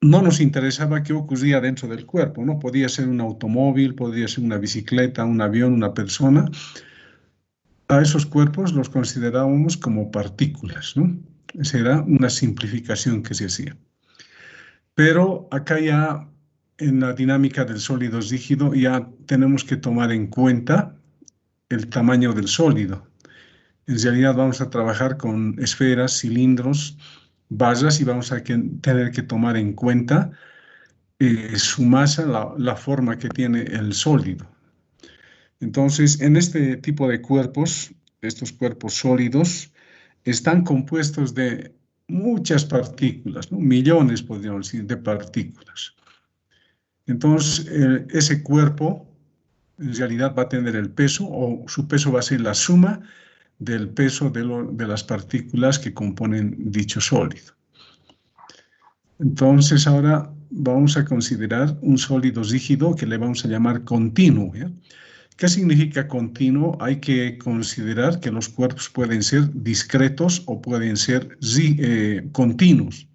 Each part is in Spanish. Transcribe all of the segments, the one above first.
no nos interesaba qué ocurría dentro del cuerpo, ¿no? Podía ser un automóvil, podría ser una bicicleta, un avión, una persona. A esos cuerpos los considerábamos como partículas, ¿no? Esa era una simplificación que se hacía. Pero acá ya en la dinámica del sólido rígido ya tenemos que tomar en cuenta el tamaño del sólido. En realidad vamos a trabajar con esferas, cilindros, vallas y vamos a tener que tomar en cuenta su masa, la forma que tiene el sólido. Entonces, en este tipo de cuerpos, estos cuerpos sólidos, están compuestos de muchas partículas, ¿no? Millones, podríamos decir, de partículas. Entonces, ese cuerpo en realidad va a tener el peso o su peso va a ser la suma del peso de las partículas que componen dicho sólido. Entonces, ahora vamos a considerar un sólido rígido que le vamos a llamar continuo, ¿ya? ¿Qué significa continuo? Hay que considerar que los cuerpos pueden ser discretos o pueden ser continuos.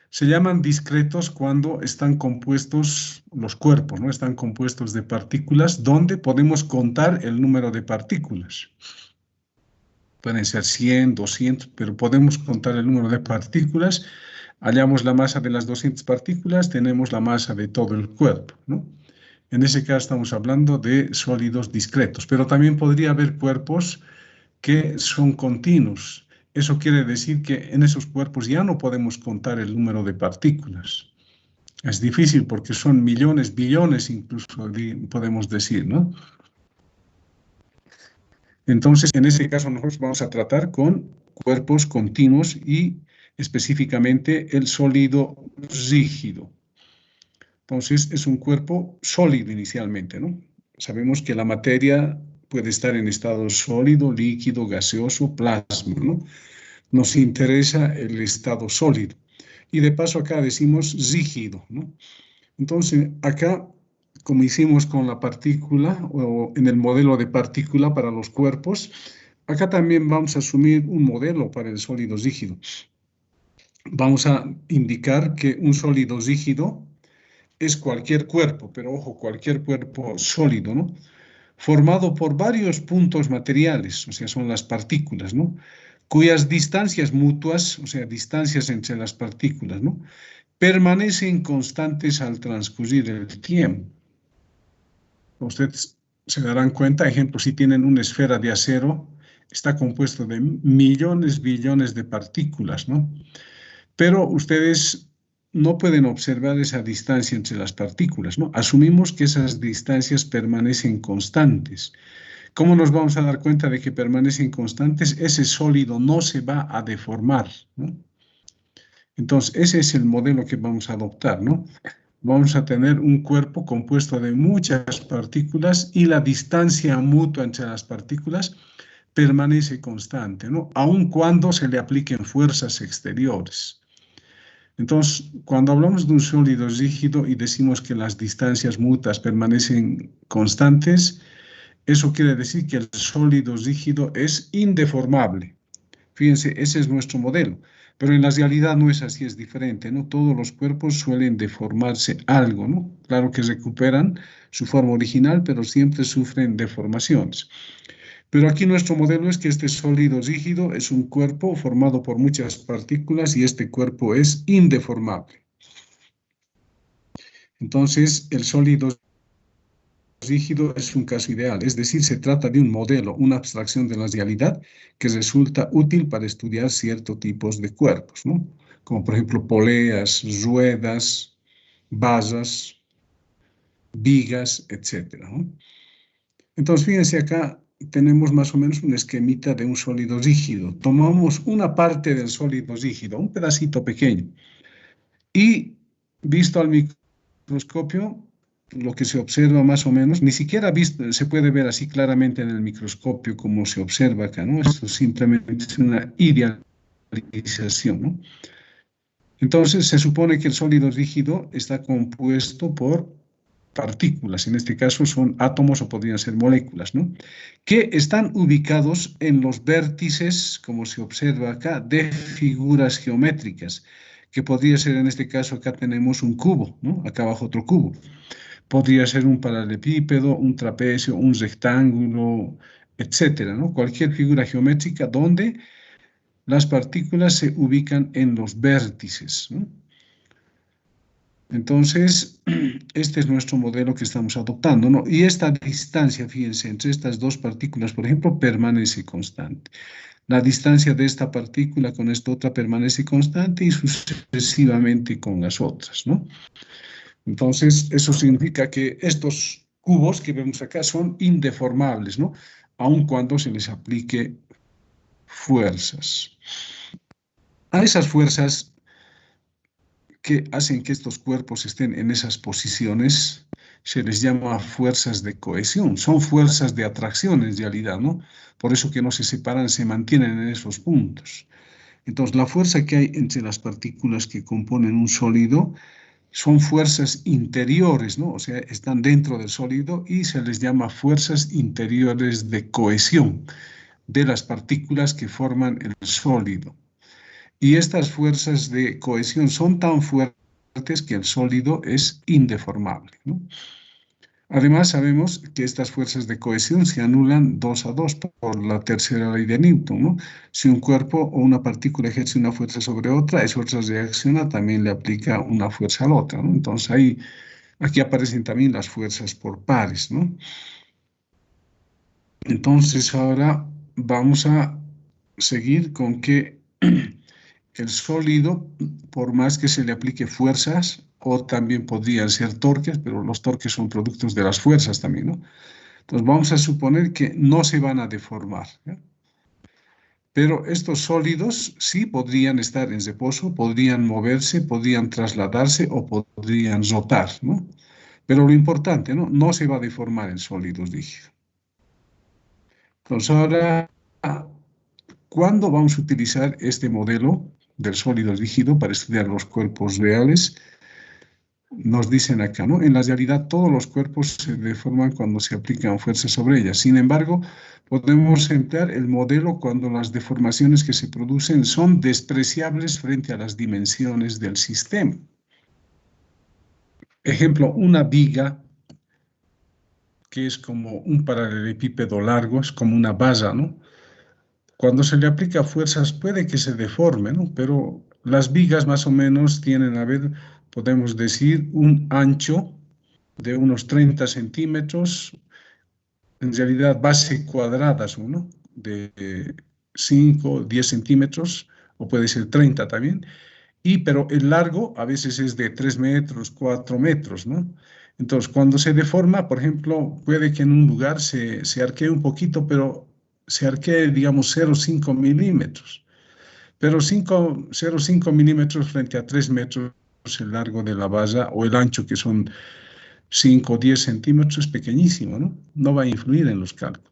Se llaman discretos cuando están compuestos, los cuerpos, ¿no? Están compuestos de partículas donde podemos contar el número de partículas. Pueden ser 100, 200, pero podemos contar el número de partículas. Hallamos la masa de las 200 partículas, tenemos la masa de todo el cuerpo, ¿no? En ese caso estamos hablando de sólidos discretos, pero también podría haber cuerpos que son continuos. Eso quiere decir que en esos cuerpos ya no podemos contar el número de partículas. Es difícil porque son millones, billones incluso, podemos decir, ¿no? Entonces, en ese caso nosotros vamos a tratar con cuerpos continuos y específicamente el sólido rígido. Entonces, es un cuerpo sólido inicialmente, ¿no? Sabemos que la materia puede estar en estado sólido, líquido, gaseoso, plasma, ¿no? Nos interesa el estado sólido. Y de paso acá decimos rígido, ¿no? Entonces, acá, como hicimos con la partícula o en el modelo de partícula para los cuerpos, acá también vamos a asumir un modelo para el sólido rígido. Vamos a indicar que un sólido rígido es cualquier cuerpo, pero ojo, cualquier cuerpo sólido, ¿no? Formado por varios puntos materiales, o sea, son las partículas, ¿no? Cuyas distancias mutuas, o sea, distancias entre las partículas, ¿no? Permanecen constantes al transcurrir el tiempo. Ustedes se darán cuenta, ejemplo, si tienen una esfera de acero, está compuesto de millones, billones de partículas, ¿no? Pero ustedes no pueden observar esa distancia entre las partículas, ¿no? Asumimos que esas distancias permanecen constantes. ¿Cómo nos vamos a dar cuenta de que permanecen constantes? Ese sólido no se va a deformar, ¿no? Entonces, ese es el modelo que vamos a adoptar, ¿no? Vamos a tener un cuerpo compuesto de muchas partículas y la distancia mutua entre las partículas permanece constante, ¿no? Aun cuando se le apliquen fuerzas exteriores. Entonces, cuando hablamos de un sólido rígido y decimos que las distancias mutuas permanecen constantes, eso quiere decir que el sólido rígido es indeformable. Fíjense, ese es nuestro modelo. Pero en la realidad no es así, es diferente, ¿no? Todos los cuerpos suelen deformarse algo, ¿no? Claro que recuperan su forma original, pero siempre sufren deformaciones. Pero aquí nuestro modelo es que este sólido rígido es un cuerpo formado por muchas partículas y este cuerpo es indeformable. Entonces, el sólido rígido es un caso ideal, es decir, se trata de un modelo, una abstracción de la realidad que resulta útil para estudiar ciertos tipos de cuerpos, ¿no? Como por ejemplo poleas, ruedas, vallas, vigas, etc., ¿no? Entonces, fíjense acá, tenemos más o menos un esquemita de un sólido rígido. Tomamos una parte del sólido rígido, un pedacito pequeño, y visto al microscopio, lo que se observa más o menos, ni siquiera se puede ver así claramente en el microscopio como se observa acá, ¿no? Esto simplemente es una idealización, ¿no? Entonces, se supone que el sólido rígido está compuesto por partículas, en este caso son átomos o podrían ser moléculas, ¿no? Que están ubicados en los vértices, como se observa acá, de figuras geométricas, que podría ser en este caso, acá tenemos un cubo, ¿no? Acá abajo otro cubo. Podría ser un paralelepípedo, un trapecio, un rectángulo, etcétera, ¿no? Cualquier figura geométrica donde las partículas se ubican en los vértices, ¿no? Entonces, este es nuestro modelo que estamos adoptando, ¿no? Y esta distancia, fíjense, entre estas dos partículas, por ejemplo, permanece constante. La distancia de esta partícula con esta otra permanece constante y sucesivamente con las otras, ¿no? Entonces, eso significa que estos cubos que vemos acá son indeformables, ¿no? Aun cuando se les aplique fuerzas. A esas fuerzas que hacen que estos cuerpos estén en esas posiciones se les llama fuerzas de cohesión. Son fuerzas de atracción en realidad, ¿no? Por eso que no se separan, se mantienen en esos puntos. Entonces, la fuerza que hay entre las partículas que componen un sólido son fuerzas interiores, ¿no? O sea, están dentro del sólido y se les llama fuerzas interiores de cohesión de las partículas que forman el sólido. Y estas fuerzas de cohesión son tan fuertes que el sólido es indeformable, ¿no? Además, sabemos que estas fuerzas de cohesión se anulan 2 a 2 por la tercera ley de Newton, ¿no? Si un cuerpo o una partícula ejerce una fuerza sobre otra, esa otra reacciona, también le aplica una fuerza a la otra, ¿no? Entonces, aquí aparecen también las fuerzas por pares, ¿no? Entonces, ahora vamos a seguir con que el sólido, por más que se le aplique fuerzas, o también podrían ser torques, pero los torques son productos de las fuerzas también, ¿no? Entonces vamos a suponer que no se van a deformar, ¿ya? Pero estos sólidos sí podrían estar en reposo, podrían moverse, podrían trasladarse o podrían rotar, ¿no? Pero lo importante, ¿no? No se va a deformar en sólidos líquidos. Entonces ahora, ¿cuándo vamos a utilizar este modelo del sólido líquido para estudiar los cuerpos reales? Nos dicen acá, ¿no? En la realidad todos los cuerpos se deforman cuando se aplican fuerzas sobre ellas. Sin embargo, podemos emplear el modelo cuando las deformaciones que se producen son despreciables frente a las dimensiones del sistema. Ejemplo, una viga, que es como un paralelepípedo largo, es como una valla, ¿no? Cuando se le aplica fuerzas puede que se deforme, ¿no? Pero las vigas más o menos tienen, a ver, podemos decir, un ancho de unos 30 centímetros, en realidad base cuadradas, ¿no? De 5, 10 centímetros, o puede ser 30 también, pero el largo a veces es de 3 metros, 4 metros, ¿no? Entonces, cuando se deforma, por ejemplo, puede que en un lugar se arquee un poquito, pero se arquee, digamos, 0,5 milímetros. Pero 0,5 milímetros frente a 3 metros el largo de la valla o el ancho, que son 5 o 10 centímetros, es pequeñísimo, ¿no? No va a influir en los cálculos.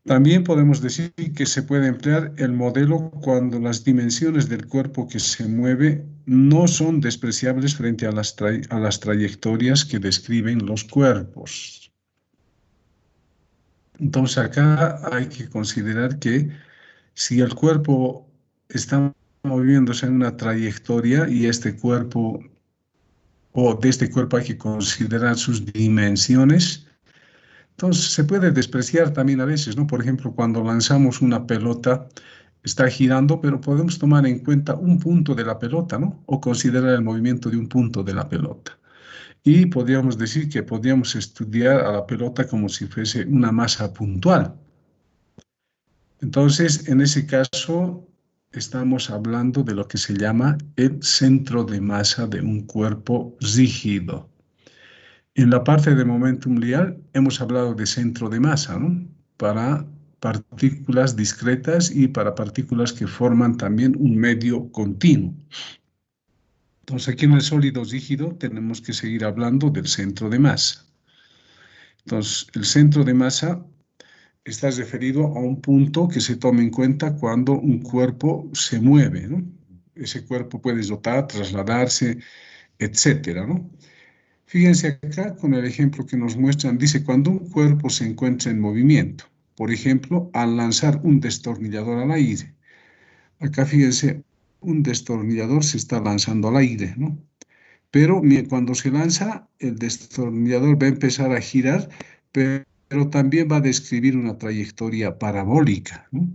También podemos decir que se puede emplear el modelo cuando las dimensiones del cuerpo que se mueve no son despreciables frente a las trayectorias que describen los cuerpos. Entonces acá hay que considerar que si el cuerpo está moviéndose en una trayectoria y este cuerpo, o de este cuerpo hay que considerar sus dimensiones, entonces se puede despreciar también a veces, ¿no? Por ejemplo, cuando lanzamos una pelota, está girando, pero podemos tomar en cuenta un punto de la pelota, ¿no? O considerar el movimiento de un punto de la pelota. Y podríamos decir que podríamos estudiar a la pelota como si fuese una masa puntual. Entonces, en ese caso, estamos hablando de lo que se llama el centro de masa de un cuerpo rígido. En la parte de momentum lineal hemos hablado de centro de masa, ¿no? Para partículas discretas y para partículas que forman también un medio continuo. Entonces, aquí en el sólido rígido tenemos que seguir hablando del centro de masa. Entonces, el centro de masa está referido a un punto que se toma en cuenta cuando un cuerpo se mueve, ¿no? Ese cuerpo puede rotar, trasladarse, etcétera, ¿no? Fíjense acá con el ejemplo que nos muestran, dice, cuando un cuerpo se encuentra en movimiento, por ejemplo, al lanzar un destornillador al aire. Acá fíjense, un destornillador se está lanzando al aire, ¿no? Pero cuando se lanza, el destornillador va a empezar a girar, pero también va a describir una trayectoria parabólica, ¿no?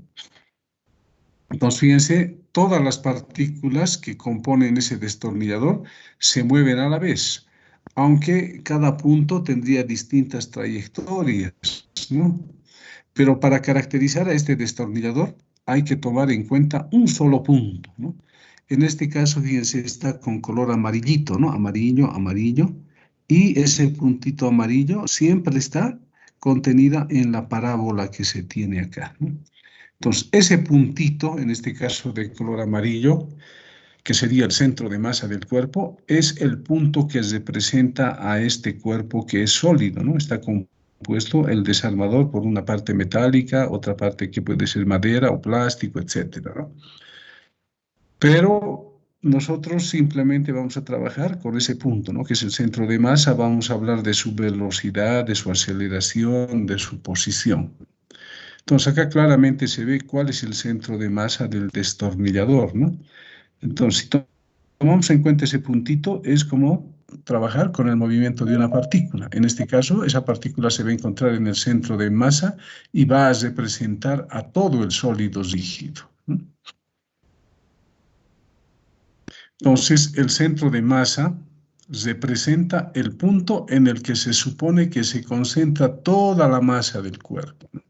Entonces, fíjense, todas las partículas que componen ese destornillador se mueven a la vez, aunque cada punto tendría distintas trayectorias, ¿no? Pero para caracterizar a este destornillador hay que tomar en cuenta un solo punto, ¿no? En este caso, fíjense, está con color amarillito, ¿no? Amarillo, amarillo. Y ese puntito amarillo siempre está contenida en la parábola que se tiene acá, ¿no? Entonces, ese puntito, en este caso de color amarillo, que sería el centro de masa del cuerpo, es el punto que representa a este cuerpo que es sólido, ¿no? Está compuesto el desarmador por una parte metálica, otra parte que puede ser madera o plástico, etcétera, ¿no? Pero nosotros simplemente vamos a trabajar con ese punto, ¿no? Que es el centro de masa. Vamos a hablar de su velocidad, de su aceleración, de su posición. Entonces acá claramente se ve cuál es el centro de masa del destornillador, ¿no? Entonces, si tomamos en cuenta ese puntito, es como trabajar con el movimiento de una partícula. En este caso, esa partícula se va a encontrar en el centro de masa y va a representar a todo el sólido rígido, ¿no? Entonces, el centro de masa representa el punto en el que se supone que se concentra toda la masa del cuerpo, ¿no?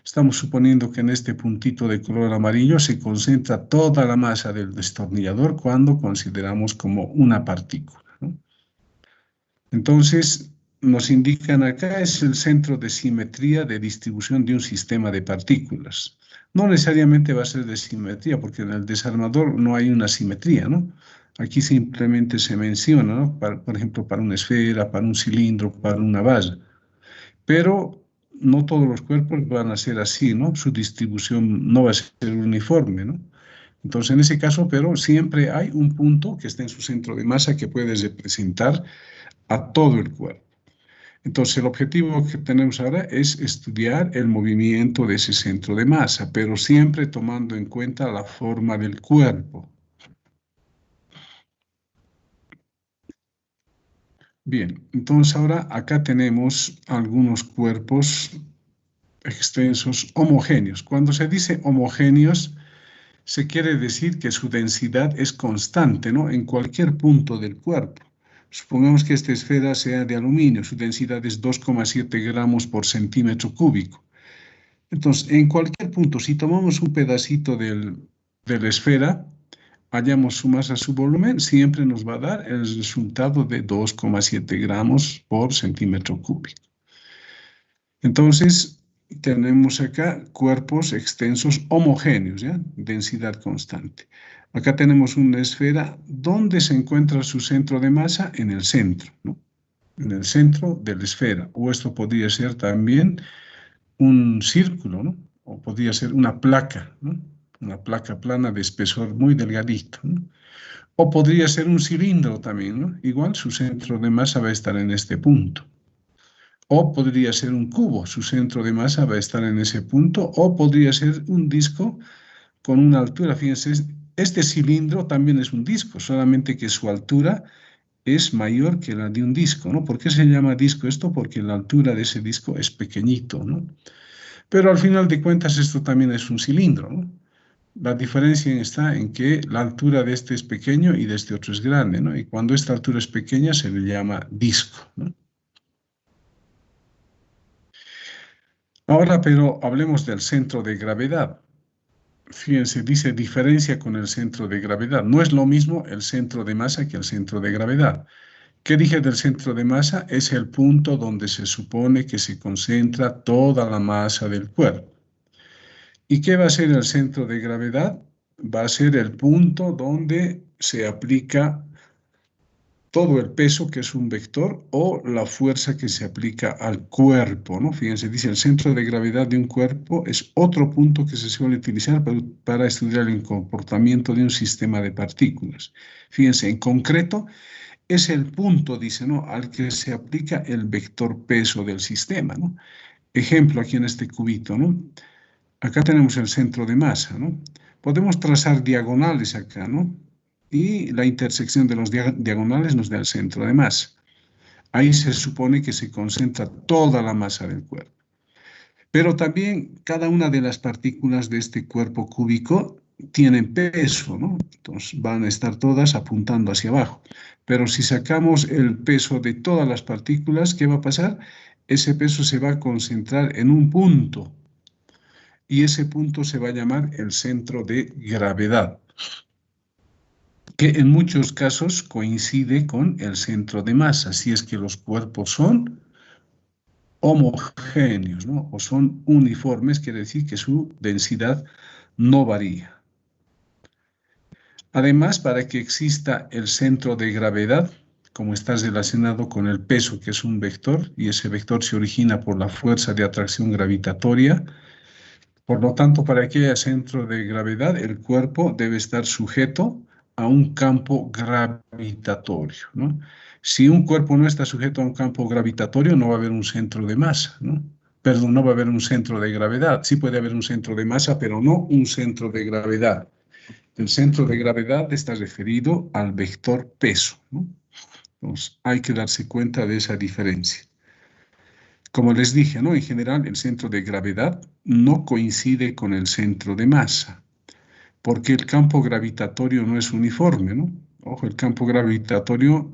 Estamos suponiendo que en este puntito de color amarillo se concentra toda la masa del destornillador cuando consideramos como una partícula, ¿no? Entonces, nos indican acá es el centro de simetría de distribución de un sistema de partículas. No necesariamente va a ser de simetría, porque en el desarmador no hay una simetría, ¿no? Aquí simplemente se menciona, ¿no? Por ejemplo, para una esfera, para un cilindro, para una valla. Pero no todos los cuerpos van a ser así, ¿no? Su distribución no va a ser uniforme, ¿no? Entonces, en ese caso, pero siempre hay un punto que está en su centro de masa que puede representar a todo el cuerpo. Entonces, el objetivo que tenemos ahora es estudiar el movimiento de ese centro de masa, pero siempre tomando en cuenta la forma del cuerpo. Bien, entonces ahora acá tenemos algunos cuerpos extensos homogéneos. Cuando se dice homogéneos, se quiere decir que su densidad es constante, ¿no? En cualquier punto del cuerpo. Supongamos que esta esfera sea de aluminio, su densidad es 2,7 gramos por centímetro cúbico. Entonces, en cualquier punto, si tomamos un pedacito de la esfera, hallamos su masa, su volumen, siempre nos va a dar el resultado de 2,7 gramos por centímetro cúbico. Entonces, tenemos acá cuerpos extensos homogéneos, ¿ya? Densidad constante. Acá tenemos una esfera. ¿Dónde se encuentra su centro de masa? En el centro, ¿no? En el centro de la esfera. O esto podría ser también un círculo, ¿no? O podría ser una placa, ¿no? Una placa plana de espesor muy delgadito, ¿no? O podría ser un cilindro también, ¿no? Igual su centro de masa va a estar en este punto. O podría ser un cubo, su centro de masa va a estar en ese punto, o podría ser un disco con una altura. Fíjense, este cilindro también es un disco, solamente que su altura es mayor que la de un disco, ¿no? ¿Por qué se llama disco esto? Porque la altura de ese disco es pequeñito, ¿no? Pero al final de cuentas esto también es un cilindro, ¿no? La diferencia está en que la altura de este es pequeño y de este otro es grande, ¿no? Y cuando esta altura es pequeña se le llama disco, ¿no? Ahora, pero hablemos del centro de gravedad. Fíjense, dice diferencia con el centro de gravedad. No es lo mismo el centro de masa que el centro de gravedad. ¿Qué dije del centro de masa? Es el punto donde se supone que se concentra toda la masa del cuerpo. ¿Y qué va a ser el centro de gravedad? Va a ser el punto donde se aplica todo el peso, que es un vector, o la fuerza que se aplica al cuerpo, ¿no? Fíjense, dice el centro de gravedad de un cuerpo es otro punto que se suele utilizar para estudiar el comportamiento de un sistema de partículas. Fíjense, en concreto, es el punto, dice, ¿no?, al que se aplica el vector peso del sistema, ¿no? Ejemplo aquí en este cubito, ¿no? Acá tenemos el centro de masa, ¿no? Podemos trazar diagonales acá, ¿no? Y la intersección de los diagonales nos da el centro de masa. Ahí se supone que se concentra toda la masa del cuerpo. Pero también cada una de las partículas de este cuerpo cúbico tienen peso, ¿no? Entonces van a estar todas apuntando hacia abajo. Pero si sacamos el peso de todas las partículas, ¿qué va a pasar? Ese peso se va a concentrar en un punto y ese punto se va a llamar el centro de gravedad, que en muchos casos coincide con el centro de masa, si es que los cuerpos son homogéneos, ¿no? O son uniformes, quiere decir que su densidad no varía. Además, para que exista el centro de gravedad, como está relacionado con el peso, que es un vector, y ese vector se origina por la fuerza de atracción gravitatoria, por lo tanto, para que haya centro de gravedad, el cuerpo debe estar sujeto a un campo gravitatorio, ¿no? Si un cuerpo no está sujeto a un campo gravitatorio, no va a haber un centro de masa, ¿no? Perdón, no va a haber un centro de gravedad. Sí puede haber un centro de masa, pero no un centro de gravedad. El centro de gravedad está referido al vector peso, ¿no? Entonces, hay que darse cuenta de esa diferencia. Como les dije, ¿no? En general, el centro de gravedad no coincide con el centro de masa, porque el campo gravitatorio no es uniforme, ¿no? Ojo, el campo gravitatorio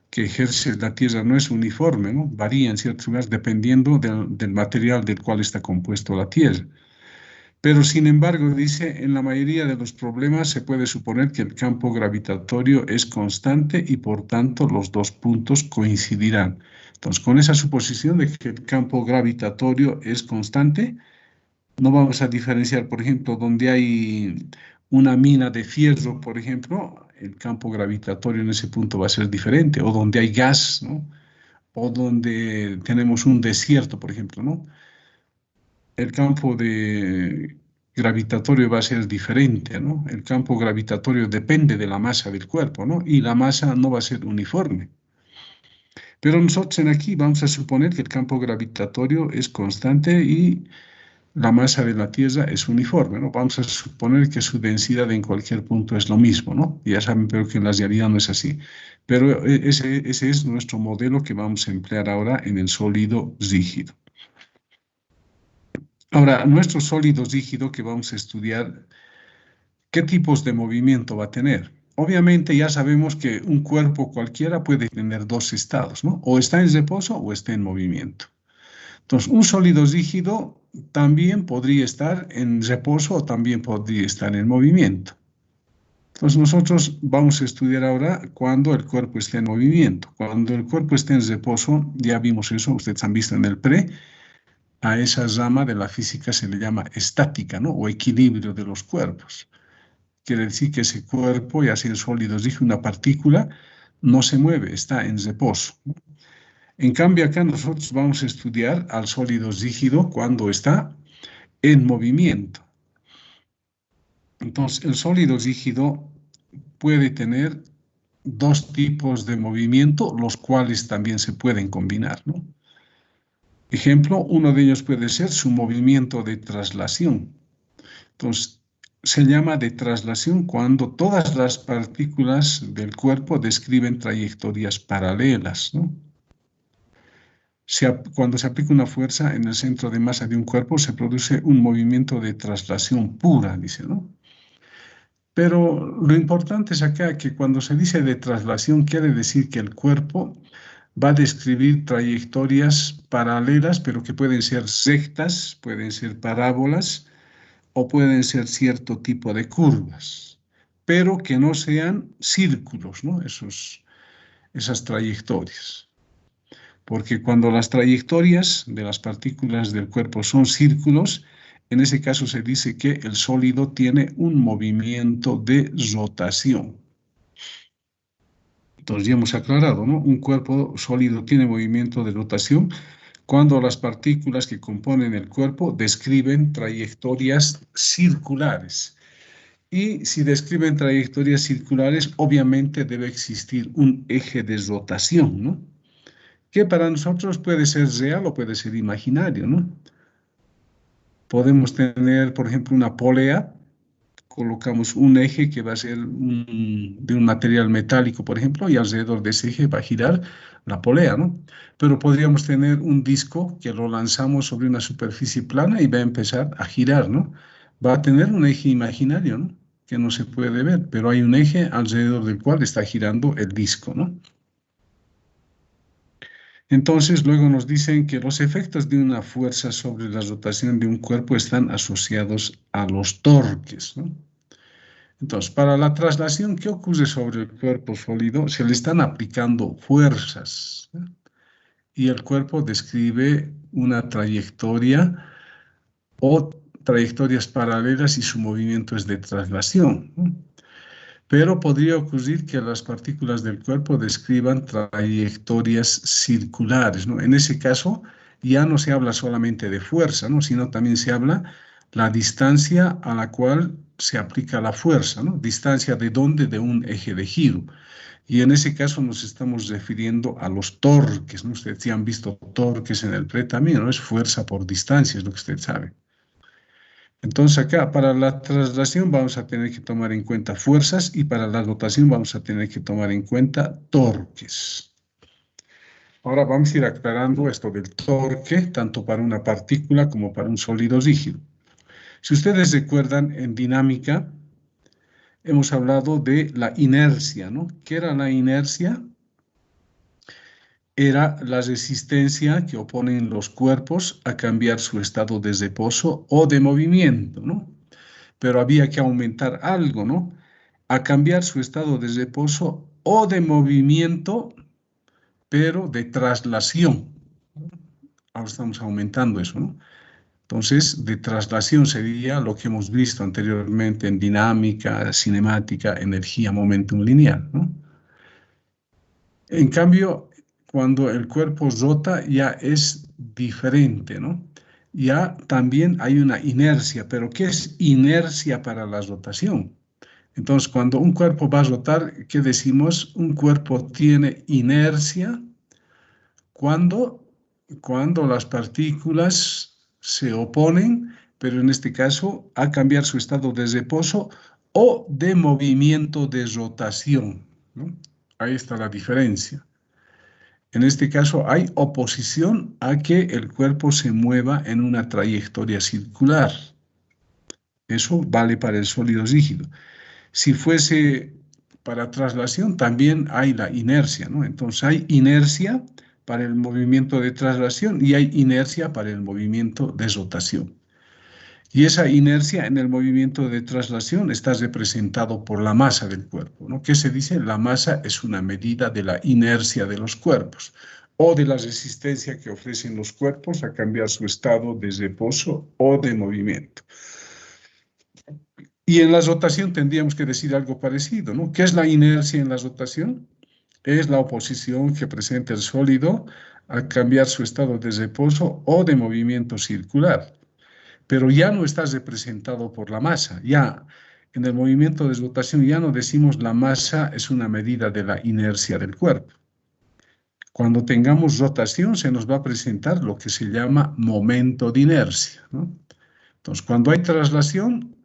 que ejerce la Tierra no es uniforme, ¿no? Varía en ciertos lugares dependiendo del material del cual está compuesto la Tierra. Pero sin embargo, dice, en la mayoría de los problemas se puede suponer que el campo gravitatorio es constante y por tanto los dos puntos coincidirán. Entonces, con esa suposición de que el campo gravitatorio es constante, no vamos a diferenciar, por ejemplo, donde hay una mina de fierro, por ejemplo, el campo gravitatorio en ese punto va a ser diferente, o donde hay gas, ¿no? O donde tenemos un desierto, por ejemplo, ¿no? El campo gravitatorio va a ser diferente, ¿no? El campo gravitatorio depende de la masa del cuerpo, ¿no? Y la masa no va a ser uniforme. Pero nosotros aquí vamos a suponer que el campo gravitatorio es constante y la masa de la Tierra es uniforme, ¿no? Vamos a suponer que su densidad en cualquier punto es lo mismo, ¿no? Ya saben, pero que en la realidad no es así. Pero ese es nuestro modelo que vamos a emplear ahora en el sólido rígido. Ahora, nuestro sólido rígido que vamos a estudiar, ¿qué tipos de movimiento va a tener? Obviamente ya sabemos que un cuerpo cualquiera puede tener dos estados, ¿no? O está en reposo o está en movimiento. Entonces, un sólido rígido también podría estar en reposo o también podría estar en movimiento. Entonces, nosotros vamos a estudiar ahora cuando el cuerpo esté en movimiento. Cuando el cuerpo esté en reposo, ya vimos eso, ustedes han visto en el pre, a esa rama de la física se le llama estática, ¿no? O equilibrio de los cuerpos. Quiere decir que ese cuerpo, ya sea en sólido rígido, una partícula, no se mueve, está en reposo, ¿no? En cambio, acá nosotros vamos a estudiar al sólido rígido cuando está en movimiento. Entonces, el sólido rígido puede tener dos tipos de movimiento, los cuales también se pueden combinar, ¿no? Ejemplo, uno de ellos puede ser su movimiento de traslación. Entonces, se llama de traslación cuando todas las partículas del cuerpo describen trayectorias paralelas, ¿no? Cuando se aplica una fuerza en el centro de masa de un cuerpo, se produce un movimiento de traslación pura, dice, ¿no? Pero lo importante es acá que cuando se dice de traslación, quiere decir que el cuerpo va a describir trayectorias paralelas, pero que pueden ser rectas, pueden ser parábolas o pueden ser cierto tipo de curvas, pero que no sean círculos, ¿no? Esas trayectorias. Porque cuando las trayectorias de las partículas del cuerpo son círculos, en ese caso se dice que el sólido tiene un movimiento de rotación. Entonces ya hemos aclarado, ¿no? Un cuerpo sólido tiene movimiento de rotación cuando las partículas que componen el cuerpo describen trayectorias circulares. Y si describen trayectorias circulares, obviamente debe existir un eje de rotación, ¿no? Que para nosotros puede ser real o puede ser imaginario, ¿no? Podemos tener, por ejemplo, una polea colocamos un eje que va a ser de un material metálico, por ejemplo, y alrededor de ese eje va a girar la polea, ¿no? Pero podríamos tener un disco que lo lanzamos sobre una superficie plana y va a empezar a girar, ¿no? Va a tener un eje imaginario, ¿no? Que no se puede ver, pero hay un eje alrededor del cual está girando el disco, ¿no? Entonces, luego nos dicen que los efectos de una fuerza sobre la rotación de un cuerpo están asociados a los torques, ¿no? Entonces, para la traslación, ¿qué ocurre sobre el cuerpo sólido? Se le están aplicando fuerzas, ¿no? Y el cuerpo describe una trayectoria o trayectorias paralelas y su movimiento es de traslación, ¿no? Pero podría ocurrir que las partículas del cuerpo describan trayectorias circulares, ¿no? En ese caso, ya no se habla solamente de fuerza, ¿no? Sino también se habla la distancia a la cual se aplica la fuerza, ¿no? Distancia de dónde, de un eje de giro. Y en ese caso nos estamos refiriendo a los torques, ¿no? Ustedes ya han visto torques en el PRE también, ¿no? Es fuerza por distancia, es lo que usted sabe. Entonces acá para la traslación vamos a tener que tomar en cuenta fuerzas y para la rotación vamos a tener que tomar en cuenta torques. Ahora vamos a ir aclarando esto del torque, tanto para una partícula como para un sólido rígido. Si ustedes recuerdan, en dinámica hemos hablado de la inercia, ¿no? ¿Qué era la inercia? Era la resistencia que oponen los cuerpos a cambiar su estado de reposo o de movimiento, ¿no? Pero había que aumentar algo, ¿no? A cambiar su estado de reposo o de movimiento, pero de traslación. Ahora estamos aumentando eso, ¿no? Entonces, de traslación sería lo que hemos visto anteriormente en dinámica, cinemática, energía, momentum lineal, ¿no? En cambio, cuando el cuerpo rota ya es diferente, ¿no? Ya también hay una inercia, pero ¿qué es inercia para la rotación? Entonces, cuando un cuerpo va a rotar, ¿qué decimos? Un cuerpo tiene inercia cuando, cuando las partículas se oponen, pero en este caso a cambiar su estado de reposo o de movimiento de rotación, ¿no? Ahí está la diferencia. En este caso hay oposición a que el cuerpo se mueva en una trayectoria circular. Eso vale para el sólido rígido. Si fuese para traslación, también hay la inercia, ¿no? Entonces hay inercia para el movimiento de traslación y hay inercia para el movimiento de rotación. Y esa inercia en el movimiento de traslación está representado por la masa del cuerpo, ¿no? ¿Qué se dice? La masa es una medida de la inercia de los cuerpos o de la resistencia que ofrecen los cuerpos a cambiar su estado de reposo o de movimiento. Y en la rotación tendríamos que decir algo parecido, ¿no? ¿Qué es la inercia en la rotación? Es la oposición que presenta el sólido a cambiar su estado de reposo o de movimiento circular. Pero ya no está representado por la masa. Ya en el movimiento de rotación ya no decimos la masa es una medida de la inercia del cuerpo. Cuando tengamos rotación se nos va a presentar lo que se llama momento de inercia, ¿no? Entonces, cuando hay traslación,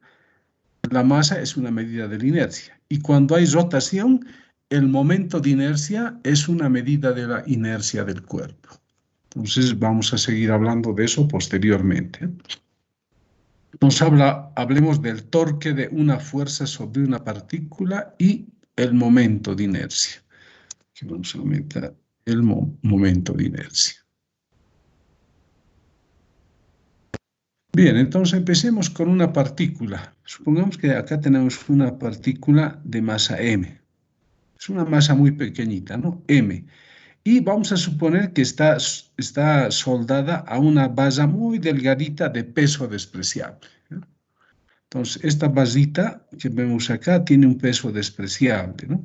la masa es una medida de la inercia. Y cuando hay rotación, el momento de inercia es una medida de la inercia del cuerpo. Entonces, vamos a seguir hablando de eso posteriormente. Hablemos del torque de una fuerza sobre una partícula y el momento de inercia. Aquí vamos a aumentar el momento de inercia. Bien, entonces empecemos con una partícula. Supongamos que acá tenemos una partícula de masa m. Es una masa muy pequeñita, ¿no? M. Y vamos a suponer que está soldada a una base muy delgadita de peso despreciable, ¿no? Entonces, esta basita que vemos acá tiene un peso despreciable, ¿no?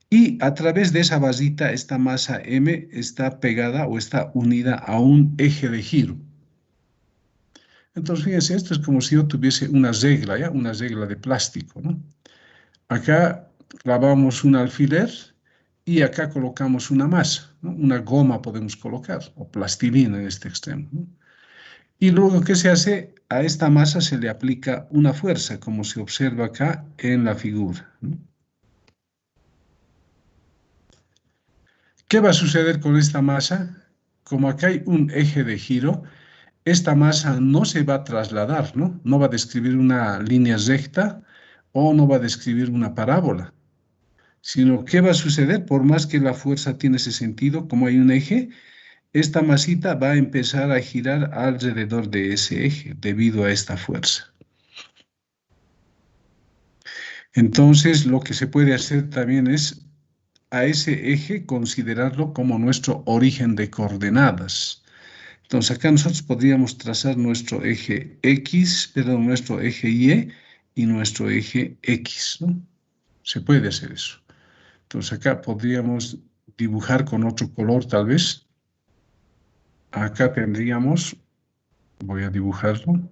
Y a través de esa basita, esta masa M está pegada o está unida a un eje de giro. Entonces, fíjense, esto es como si yo tuviese una regla, ¿ya? Una regla de plástico, ¿no? Acá clavamos un alfiler y acá colocamos una masa, ¿no? Una goma podemos colocar, o plastilina en este extremo, ¿no? Y luego, ¿qué se hace? a esta masa se le aplica una fuerza, como se observa acá en la figura, ¿no? ¿Qué va a suceder con esta masa? Como acá hay un eje de giro, esta masa no se va a trasladar, ¿no? No va a describir una línea recta o no va a describir una parábola, sino ¿qué va a suceder? Por más que la fuerza tiene ese sentido, como hay un eje, esta masita va a empezar a girar alrededor de ese eje debido a esta fuerza. Entonces, lo que se puede hacer también es a ese eje considerarlo como nuestro origen de coordenadas. Entonces, acá nosotros podríamos trazar nuestro eje X, perdón, nuestro eje y nuestro eje X, ¿no? Se puede hacer eso. Entonces, acá podríamos dibujar con otro color, tal vez. Acá tendríamos, voy a dibujarlo,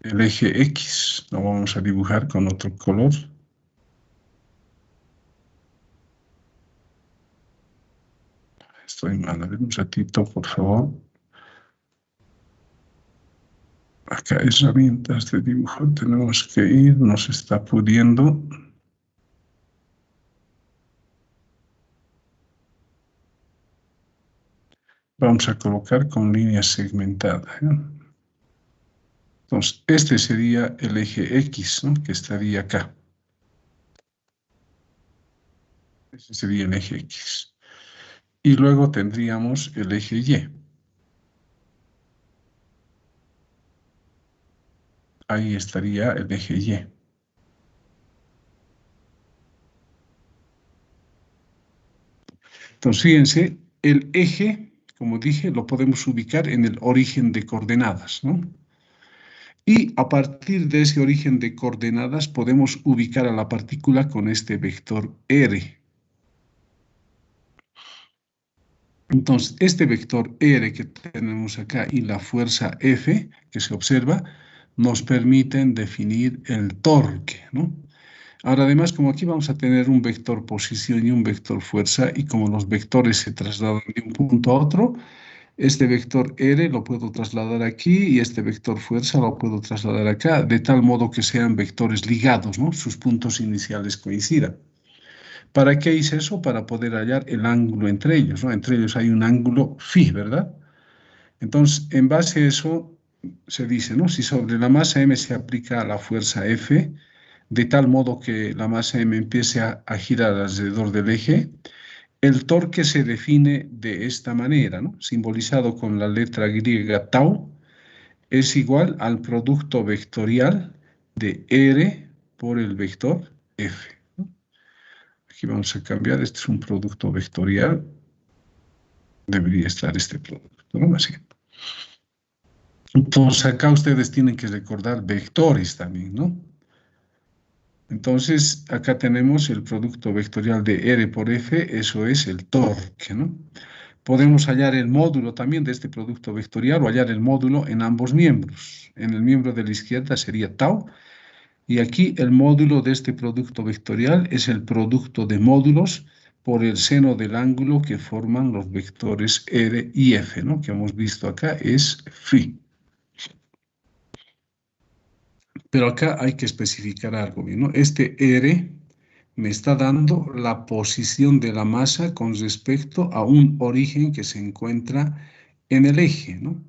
el eje X. Lo vamos a dibujar con otro color. Estoy mal, a ver un ratito, por favor. Acá herramientas de dibujo, tenemos que ir, nos está pudiendo. Vamos a colocar con línea segmentada, ¿eh? Entonces, este sería el eje X, ¿no? Que estaría acá. Ese sería el eje X. Y luego tendríamos el eje Y. Ahí estaría el eje Y. Entonces, fíjense, el eje, como dije, lo podemos ubicar en el origen de coordenadas, ¿no? Y a partir de ese origen de coordenadas podemos ubicar a la partícula con este vector R. Entonces, este vector R que tenemos acá y la fuerza F que se observa nos permiten definir el torque, ¿no? Ahora, además, como aquí vamos a tener un vector posición y un vector fuerza, y como los vectores se trasladan de un punto a otro, este vector R lo puedo trasladar aquí y este vector fuerza lo puedo trasladar acá, de tal modo que sean vectores ligados, ¿no? Sus puntos iniciales coincidan. ¿Para qué hice eso? Para poder hallar el ángulo entre ellos, ¿no? Entre ellos hay un ángulo phi, ¿verdad? Entonces, en base a eso, se dice, ¿no? Si sobre la masa M se aplica la fuerza F, de tal modo que la masa M empiece a girar alrededor del eje, el torque se define de esta manera, ¿no? Simbolizado con la letra griega tau, es igual al producto vectorial de R por el vector F, ¿no? Aquí vamos a cambiar, este es un producto vectorial, debería estar este producto, ¿no? Así. Entonces acá ustedes tienen que recordar vectores también, ¿no? Entonces acá tenemos el producto vectorial de R por F, eso es el torque, ¿no? Podemos hallar el módulo también de este producto vectorial o hallar el módulo en ambos miembros. En el miembro de la izquierda sería tau, y aquí el módulo de este producto vectorial es el producto de módulos por el seno del ángulo que forman los vectores R y F, ¿no? Que hemos visto acá es phi. Pero acá hay que especificar algo bien, ¿no? Este R me está dando la posición de la masa con respecto a un origen que se encuentra en el eje, ¿no?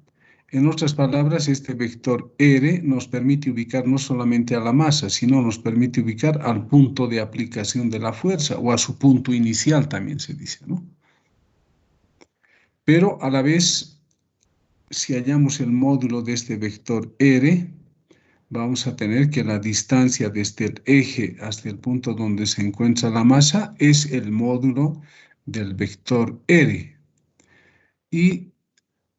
En otras palabras, este vector R nos permite ubicar no solamente a la masa, sino nos permite ubicar al punto de aplicación de la fuerza o a su punto inicial también se dice, ¿no? Pero a la vez, si hallamos el módulo de este vector R, vamos a tener que la distancia desde el eje hasta el punto donde se encuentra la masa es el módulo del vector R. Y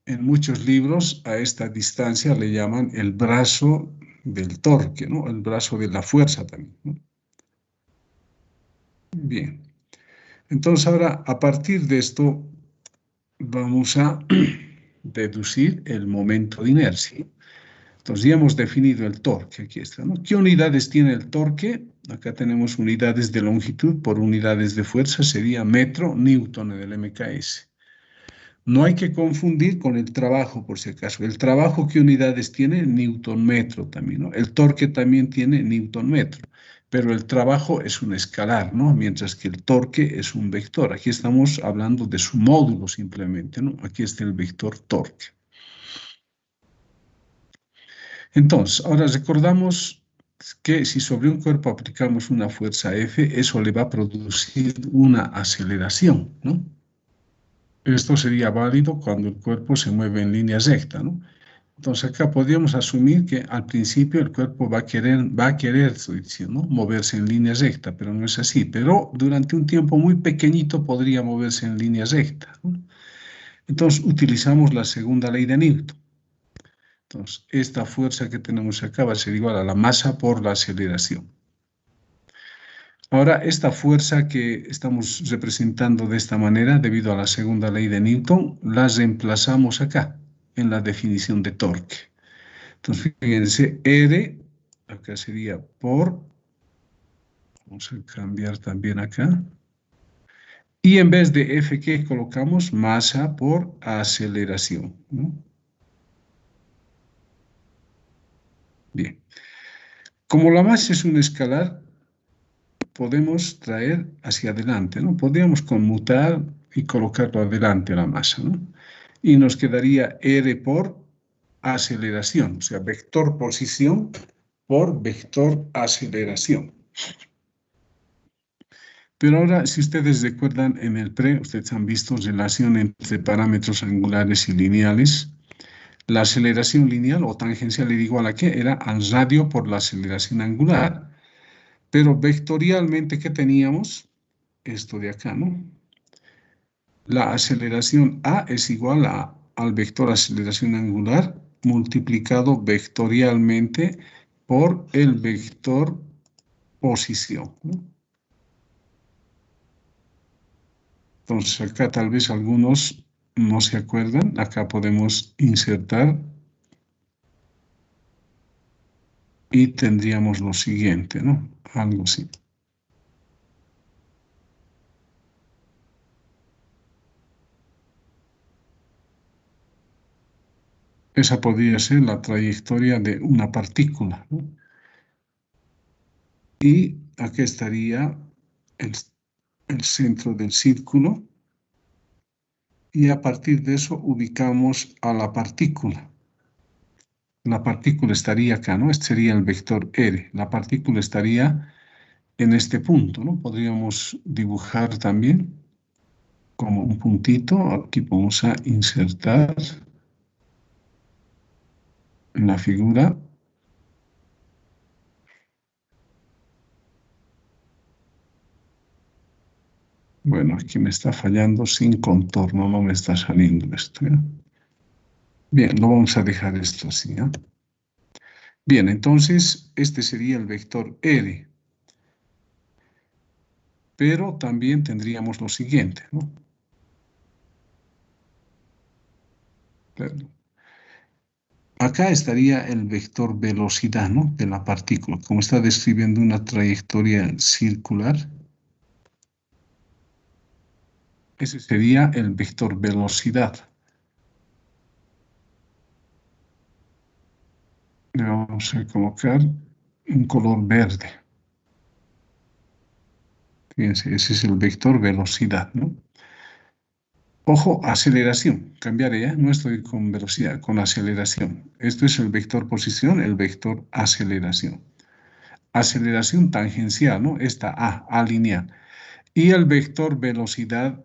en muchos libros a esta distancia le llaman el brazo del torque, ¿no? El brazo de la fuerza también, ¿no? Bien. Entonces ahora, a partir de esto, vamos a deducir el momento de inercia. Entonces ya hemos definido el torque, aquí está, ¿no? ¿Qué unidades tiene el torque? Acá tenemos unidades de longitud por unidades de fuerza, sería metro, newton del MKS. No hay que confundir con el trabajo, por si acaso. El trabajo, ¿qué unidades tiene? Newton metro también, ¿no? El torque también tiene Newton metro, pero el trabajo es un escalar, ¿no? Mientras que el torque es un vector. Aquí estamos hablando de su módulo simplemente, ¿no? Aquí está el vector torque. Entonces, ahora recordamos que si sobre un cuerpo aplicamos una fuerza F, eso le va a producir una aceleración, ¿no? Esto sería válido cuando el cuerpo se mueve en línea recta, ¿no? Entonces acá podríamos asumir que al principio el cuerpo va a querer, estoy diciendo, moverse en línea recta, pero no es así. Pero durante un tiempo muy pequeñito podría moverse en línea recta, ¿no? Entonces utilizamos la segunda ley de Newton. Entonces esta fuerza que tenemos acá va a ser igual a la masa por la aceleración. Ahora, esta fuerza que estamos representando de esta manera, debido a la segunda ley de Newton, la reemplazamos acá, en la definición de torque. Entonces, fíjense, R, acá sería por, vamos a cambiar también acá, y en vez de F, ¿qué colocamos? Masa por aceleración, ¿no? Bien. Como la masa es un escalar, podemos traer hacia adelante, ¿no? Podríamos conmutar y colocarlo adelante a la masa, ¿no? Y nos quedaría R por aceleración, o sea, vector posición por vector aceleración. Pero ahora, si ustedes recuerdan en el pre, ustedes han visto relación entre parámetros angulares y lineales. La aceleración lineal o tangencial era igual a ¿qué? Era al radio por la aceleración angular. Pero vectorialmente, ¿qué teníamos? Esto de acá, ¿no? La aceleración A es igual al vector aceleración angular multiplicado vectorialmente por el vector posición, ¿no? Entonces acá tal vez algunos no se acuerdan. Acá podemos insertar y tendríamos lo siguiente, ¿no? Algo así. Esa podría ser la trayectoria de una partícula, ¿no? Y aquí estaría el centro del círculo. Y a partir de eso ubicamos a la partícula. La partícula estaría acá, ¿no? Este sería el vector R. La partícula estaría en este punto, ¿no? Podríamos dibujar también como un puntito. Aquí vamos a insertar en la figura. Bueno, aquí me está fallando sin contorno, no me está saliendo esto, ¿ya? Bien, lo vamos a dejar esto así, ¿ya? Bien, entonces este sería el vector R. Pero también tendríamos lo siguiente, ¿no? Acá estaría el vector velocidad, ¿no? De la partícula. Como está describiendo una trayectoria circular, ese sería el vector velocidad. Le vamos a colocar un color verde. Fíjense, ese es el vector velocidad, ¿no? Ojo, aceleración. Cambiaré, ¿eh? No estoy con velocidad, con aceleración. Esto es el vector posición, el vector aceleración. Aceleración tangencial, ¿no? Esta A lineal. Y el vector velocidad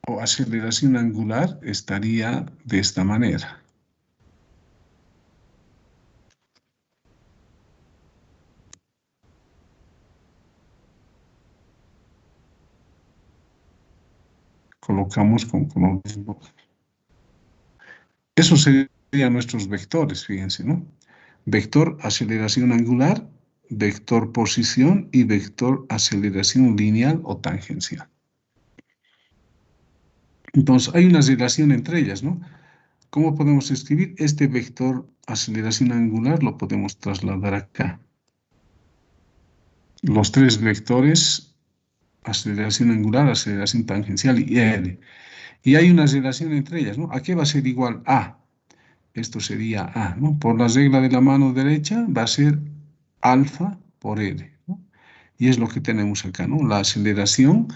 o aceleración angular estaría de esta manera. Colocamos con color. Esos serían nuestros vectores, fíjense, ¿no? Vector aceleración angular, vector posición y vector aceleración lineal o tangencial. Entonces, hay una relación entre ellas, ¿no? ¿Cómo podemos escribir? Este vector aceleración angular lo podemos trasladar acá. Los tres vectores, aceleración angular, aceleración tangencial y R. Y hay una relación entre ellas, ¿no? ¿A qué va a ser igual A? Esto sería A, ¿no? Por la regla de la mano derecha va a ser alfa por L, ¿no? Y es lo que tenemos acá, ¿no? La aceleración,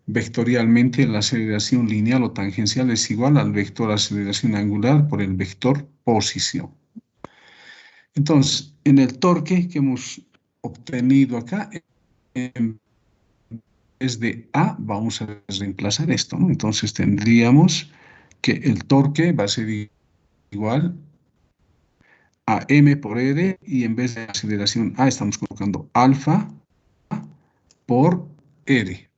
vectorialmente, la aceleración lineal o tangencial es igual al vector aceleración angular por el vector posición. Entonces, en el torque que hemos obtenido acá, en vez de A, vamos a reemplazar esto, ¿no? Entonces tendríamos que el torque va a ser igual a M por R y en vez de aceleración A estamos colocando alfa por R.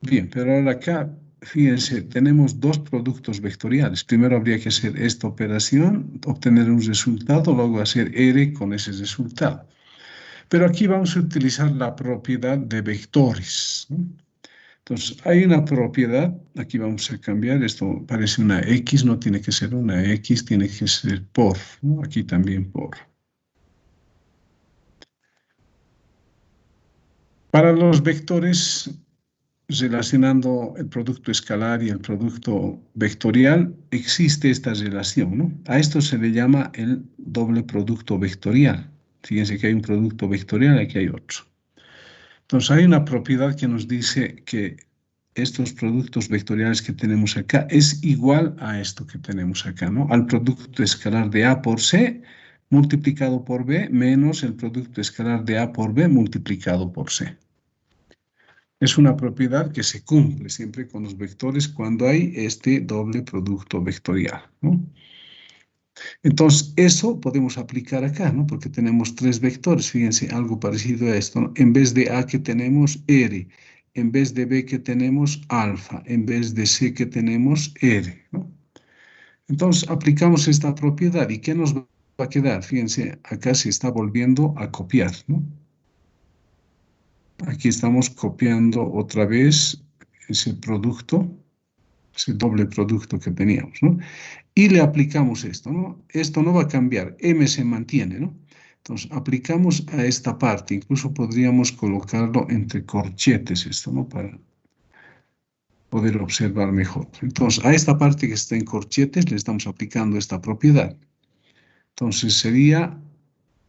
Bien, pero ahora acá, fíjense, tenemos dos productos vectoriales. Primero habría que hacer esta operación, obtener un resultado, luego hacer R con ese resultado. Pero aquí vamos a utilizar la propiedad de vectores, ¿no? Entonces, hay una propiedad, aquí vamos a cambiar, esto parece una X, no tiene que ser una X, tiene que ser por, ¿no? Aquí también por. Para los vectores, relacionando el producto escalar y el producto vectorial, existe esta relación, ¿no? A esto se le llama el doble producto vectorial. Fíjense que hay un producto vectorial, aquí hay otro. Entonces, hay una propiedad que nos dice que estos productos vectoriales que tenemos acá es igual a esto que tenemos acá, ¿no? Al producto escalar de A por C multiplicado por B menos el producto escalar de A por B multiplicado por C. Es una propiedad que se cumple siempre con los vectores cuando hay este doble producto vectorial, ¿no? Entonces, eso podemos aplicar acá, ¿no? Porque tenemos tres vectores, fíjense, algo parecido a esto, ¿no? En vez de A que tenemos R, en vez de B que tenemos alfa, en vez de C que tenemos R, ¿no? Entonces, aplicamos esta propiedad, ¿y qué nos va a quedar? Fíjense, acá se está volviendo a copiar, ¿no? Aquí estamos copiando otra vez ese producto, ese doble producto que teníamos, ¿no? Y le aplicamos esto, ¿no? Esto no va a cambiar, M se mantiene, ¿no? Entonces, aplicamos a esta parte, incluso podríamos colocarlo entre corchetes esto, ¿no? Para poder observar mejor. Entonces, a esta parte que está en corchetes le estamos aplicando esta propiedad. Entonces, sería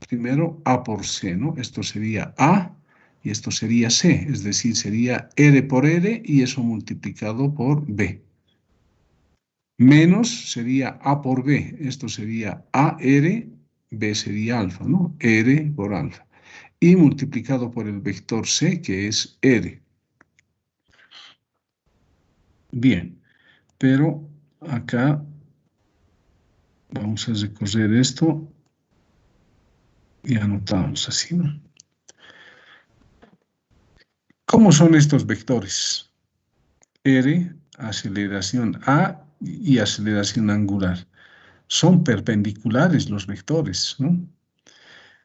primero A por C, ¿no? Esto sería A y esto sería C, es decir, sería R por R y eso multiplicado por B. Menos sería A por B, esto sería AR, B sería alfa, ¿no? R por alfa. Y multiplicado por el vector C, que es R. Bien, pero acá vamos a recorrer esto y anotamos así, ¿no? ¿Cómo son estos vectores? R, aceleración A y aceleración angular. Son perpendiculares los vectores, ¿no?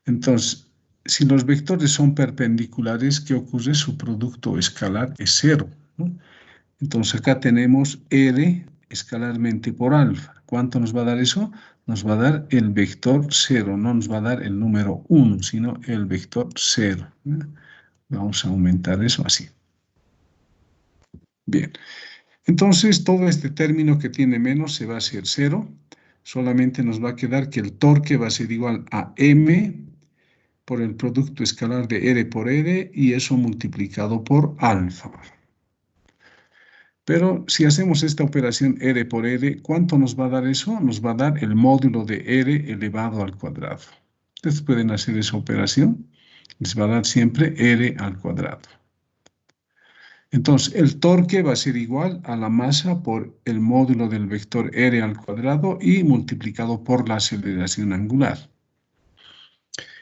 Entonces, si los vectores son perpendiculares, ¿qué ocurre? Su producto escalar es cero, ¿no? Entonces acá tenemos R escalarmente por alfa. ¿Cuánto nos va a dar eso? Nos va a dar el vector 0, no nos va a dar el número 1, sino el vector 0, ¿no? Vamos a aumentar eso así. Bien. Entonces, todo este término que tiene menos se va a hacer 0. Solamente nos va a quedar que el torque va a ser igual a M por el producto escalar de R por R y eso multiplicado por alfa. Pero si hacemos esta operación R por R, ¿cuánto nos va a dar eso? Nos va a dar el módulo de R elevado al cuadrado. Ustedes pueden hacer esa operación. Les va a dar siempre R al cuadrado. Entonces, el torque va a ser igual a la masa por el módulo del vector R al cuadrado y multiplicado por la aceleración angular.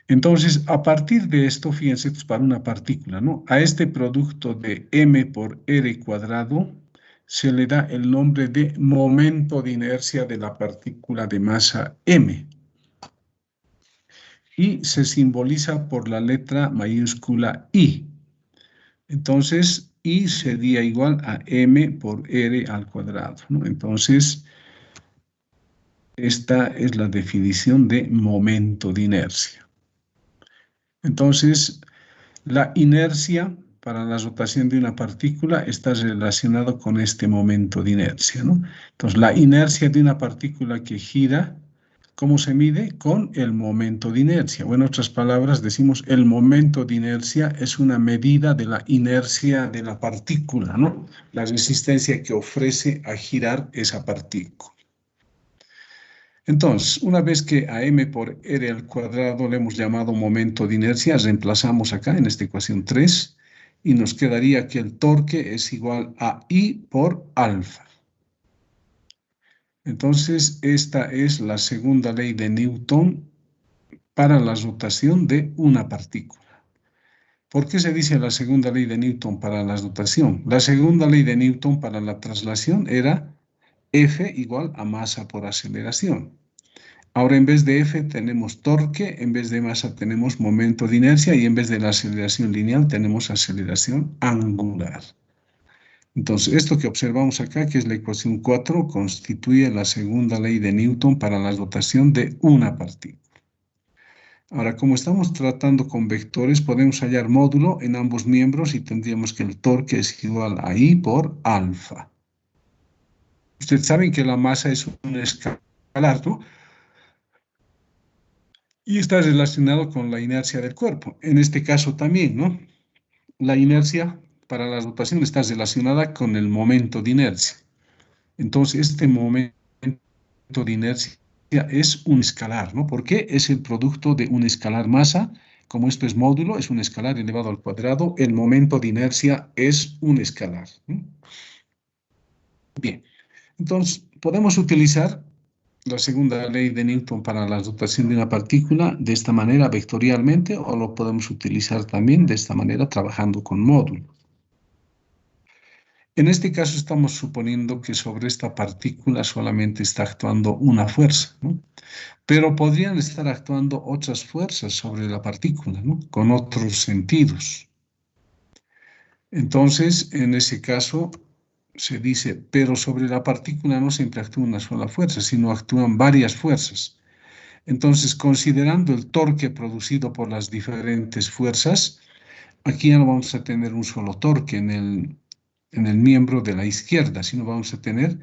Entonces, a partir de esto, fíjense, esto es para una partícula, ¿no? A este producto de M por R cuadrado se le da el nombre de momento de inercia de la partícula de masa M. Y se simboliza por la letra mayúscula I. Entonces, I sería igual a M por R al cuadrado, ¿no? Entonces, esta es la definición de momento de inercia. Entonces, la inercia, para la rotación de una partícula está relacionado con este momento de inercia, ¿no? Entonces, la inercia de una partícula que gira, ¿cómo se mide? Con el momento de inercia. O en otras palabras, decimos el momento de inercia es una medida de la inercia de la partícula, ¿no? La resistencia que ofrece a girar esa partícula. Entonces, una vez que a m por r al cuadrado le hemos llamado momento de inercia, reemplazamos acá en esta ecuación 3 y nos quedaría que el torque es igual a I por alfa. Entonces, esta es la segunda ley de Newton para la rotación de una partícula. ¿Por qué se dice la segunda ley de Newton para la rotación? La segunda ley de Newton para la traslación era F igual a masa por aceleración. Ahora en vez de F tenemos torque, en vez de masa tenemos momento de inercia y en vez de la aceleración lineal tenemos aceleración angular. Entonces, esto que observamos acá, que es la ecuación 4, constituye la segunda ley de Newton para la rotación de una partícula. Ahora, como estamos tratando con vectores, podemos hallar módulo en ambos miembros y tendríamos que el torque es igual a I por alfa. Ustedes saben que la masa es un escalar, ¿no? Y está relacionado con la inercia del cuerpo. En este caso también, ¿no? La inercia para la rotación está relacionada con el momento de inercia. Entonces, este momento de inercia es un escalar, ¿no? Porque es el producto de un escalar masa. Como esto es módulo, es un escalar elevado al cuadrado, el momento de inercia es un escalar, ¿no? Bien, entonces podemos utilizar la segunda ley de Newton para la rotación de una partícula de esta manera vectorialmente o lo podemos utilizar también de esta manera trabajando con módulos. En este caso estamos suponiendo que sobre esta partícula solamente está actuando una fuerza, ¿no? Pero podrían estar actuando otras fuerzas sobre la partícula, ¿no? Con otros sentidos. Entonces, en ese caso, se dice, pero sobre la partícula no siempre actúa una sola fuerza, sino actúan varias fuerzas. Entonces, considerando el torque producido por las diferentes fuerzas, aquí ya no vamos a tener un solo torque en el miembro de la izquierda, sino vamos a tener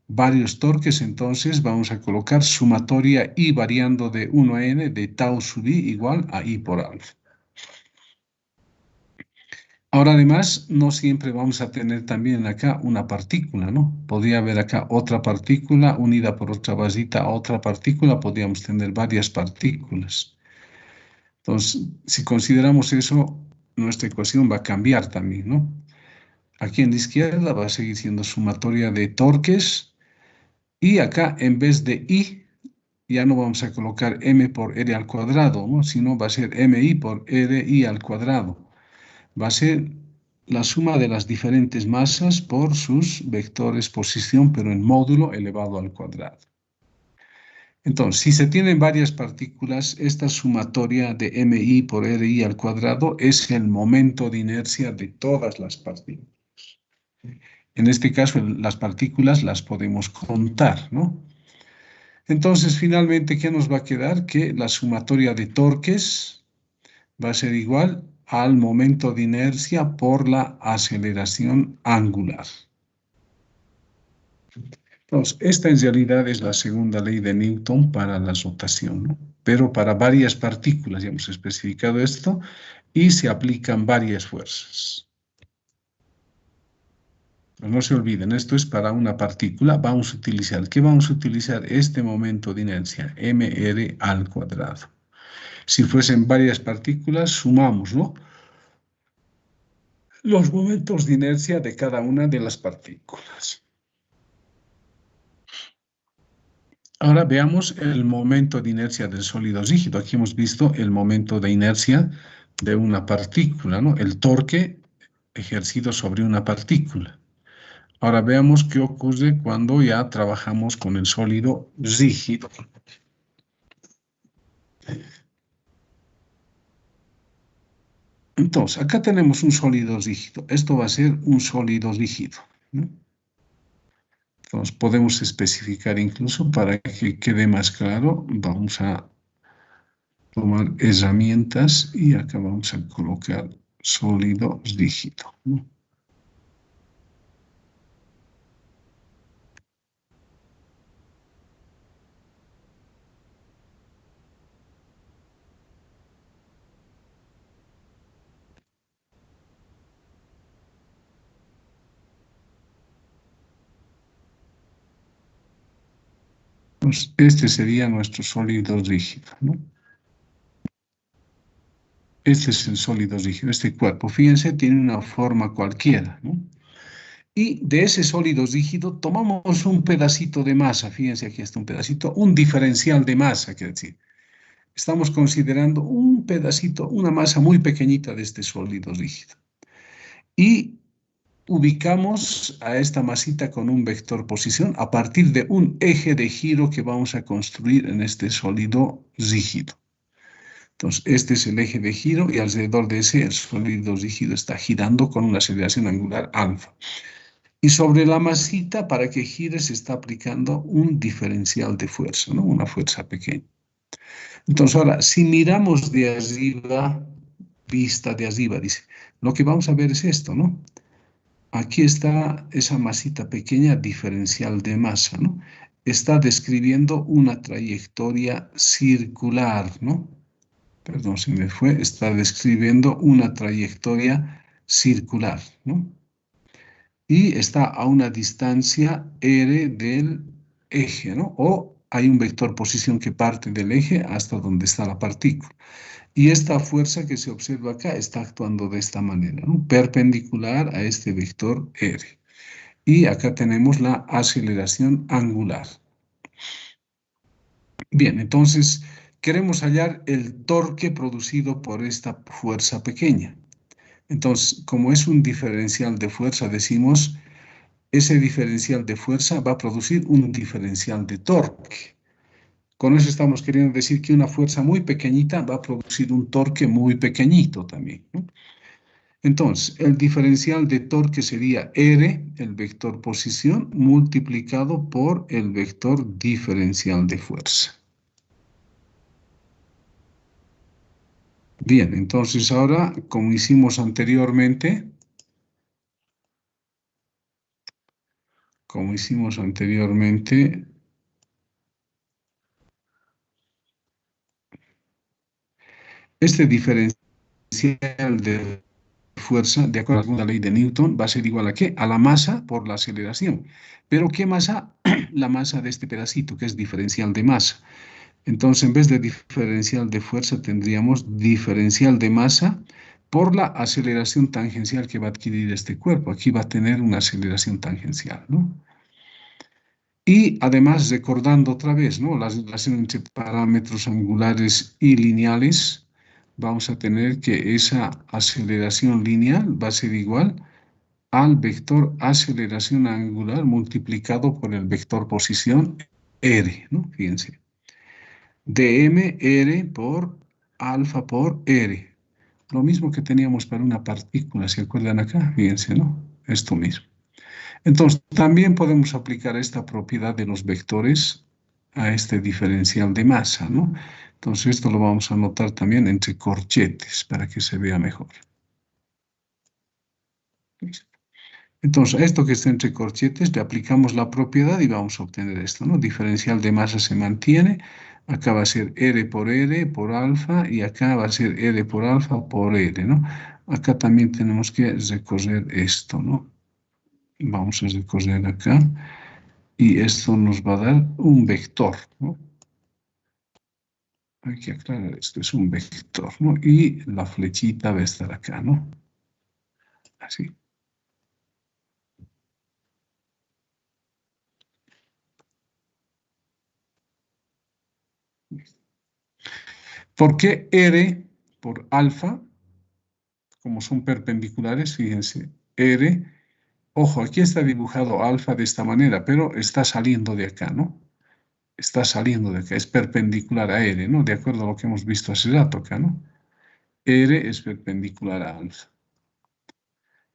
varios torques. Entonces, vamos a colocar sumatoria I variando de 1 a n de tau sub I igual a I por alfa. Ahora, además, no siempre vamos a tener también acá una partícula, ¿no? Podría haber acá otra partícula unida por otra basita a otra partícula, podríamos tener varias partículas. Entonces, si consideramos eso, nuestra ecuación va a cambiar también, ¿no? Aquí en la izquierda va a seguir siendo sumatoria de torques y acá en vez de I ya no vamos a colocar m por r al cuadrado, ¿no? Sino va a ser mi por ri al cuadrado. Va a ser la suma de las diferentes masas por sus vectores posición, pero en módulo elevado al cuadrado. Entonces, si se tienen varias partículas, esta sumatoria de mi por ri al cuadrado es el momento de inercia de todas las partículas. En este caso, las partículas las podemos contar, ¿no? Entonces, finalmente, ¿qué nos va a quedar? Que la sumatoria de torques va a ser igual al momento de inercia por la aceleración angular. Entonces, esta en realidad es la segunda ley de Newton para la rotación, ¿no? Pero para varias partículas, ya hemos especificado esto, y se aplican varias fuerzas. Pero no se olviden, esto es para una partícula. Vamos a utilizar, ¿qué vamos a utilizar? Este momento de inercia, mr al cuadrado. Si fuesen varias partículas, sumamos, ¿no? Los momentos de inercia de cada una de las partículas. Ahora veamos el momento de inercia del sólido rígido. Aquí hemos visto el momento de inercia de una partícula, ¿no? El torque ejercido sobre una partícula. Ahora veamos qué ocurre cuando ya trabajamos con el sólido rígido. Entonces, acá tenemos un sólido rígido. Esto va a ser un sólido rígido, ¿no? Entonces, podemos especificar incluso para que quede más claro. Vamos a tomar herramientas y acá vamos a colocar sólido rígido, ¿no? Pues este sería nuestro sólido rígido, ¿no? Este es el sólido rígido, este cuerpo. Fíjense, tiene una forma cualquiera, ¿no? Y de ese sólido rígido tomamos un pedacito de masa. Fíjense, aquí está un pedacito, un diferencial de masa, quiere decir. Estamos considerando un pedacito, una masa muy pequeñita de este sólido rígido. Y ubicamos a esta masita con un vector posición a partir de un eje de giro que vamos a construir en este sólido rígido. Entonces, este es el eje de giro y alrededor de ese el sólido rígido está girando con una aceleración angular alfa. Y sobre la masita, para que gire, se está aplicando un diferencial de fuerza, ¿no? Una fuerza pequeña. Entonces, ahora, si miramos de arriba, vista de arriba, dice, lo que vamos a ver es esto, ¿no? Aquí está esa masita pequeña diferencial de masa, ¿no? Está describiendo una trayectoria circular, ¿no? Perdón, se me fue. Está describiendo una trayectoria circular, ¿no? Y está a una distancia r del eje, ¿no? O hay un vector posición que parte del eje hasta donde está la partícula. Y esta fuerza que se observa acá está actuando de esta manera, ¿no? Perpendicular a este vector r. Y acá tenemos la aceleración angular. Bien, entonces queremos hallar el torque producido por esta fuerza pequeña. Entonces, como es un diferencial de fuerza, decimos, ese diferencial de fuerza va a producir un diferencial de torque. Con eso estamos queriendo decir que una fuerza muy pequeñita va a producir un torque muy pequeñito también, ¿no? Entonces, el diferencial de torque sería R, el vector posición, multiplicado por el vector diferencial de fuerza. Bien, entonces ahora, como hicimos anteriormente, este diferencial de fuerza, de acuerdo a la segunda ley de Newton, va a ser igual a ¿qué? A la masa por la aceleración. ¿Pero qué masa? La masa de este pedacito, que es diferencial de masa. Entonces, en vez de diferencial de fuerza, tendríamos diferencial de masa por la aceleración tangencial que va a adquirir este cuerpo. Aquí va a tener una aceleración tangencial, ¿no? Y además, recordando otra vez, ¿no? La relación entre parámetros angulares y lineales, vamos a tener que esa aceleración lineal va a ser igual al vector aceleración angular multiplicado por el vector posición r, ¿no? Fíjense. Dm r por alfa por r. Lo mismo que teníamos para una partícula, ¿se acuerdan acá? Fíjense, ¿no? Esto mismo. Entonces, también podemos aplicar esta propiedad de los vectores a este diferencial de masa, ¿no? Entonces, esto lo vamos a anotar también entre corchetes para que se vea mejor. ¿Listo? Entonces, a esto que está entre corchetes le aplicamos la propiedad y vamos a obtener esto, ¿no? Diferencial de masa se mantiene, acá va a ser R por alfa y acá va a ser R por alfa por R, ¿no? Acá también tenemos que recorrer esto, ¿no? Vamos a recorrer acá y esto nos va a dar un vector, ¿no? Hay que aclarar esto, es un vector, ¿no? Y la flechita va a estar acá, ¿no? Así. ¿Por qué R por alfa? Como son perpendiculares, fíjense, R, ojo, aquí está dibujado alfa de esta manera, pero está saliendo de acá, ¿no? Está saliendo de acá, es perpendicular a R, ¿no? De acuerdo a lo que hemos visto hace rato acá, ¿no? R es perpendicular a alfa.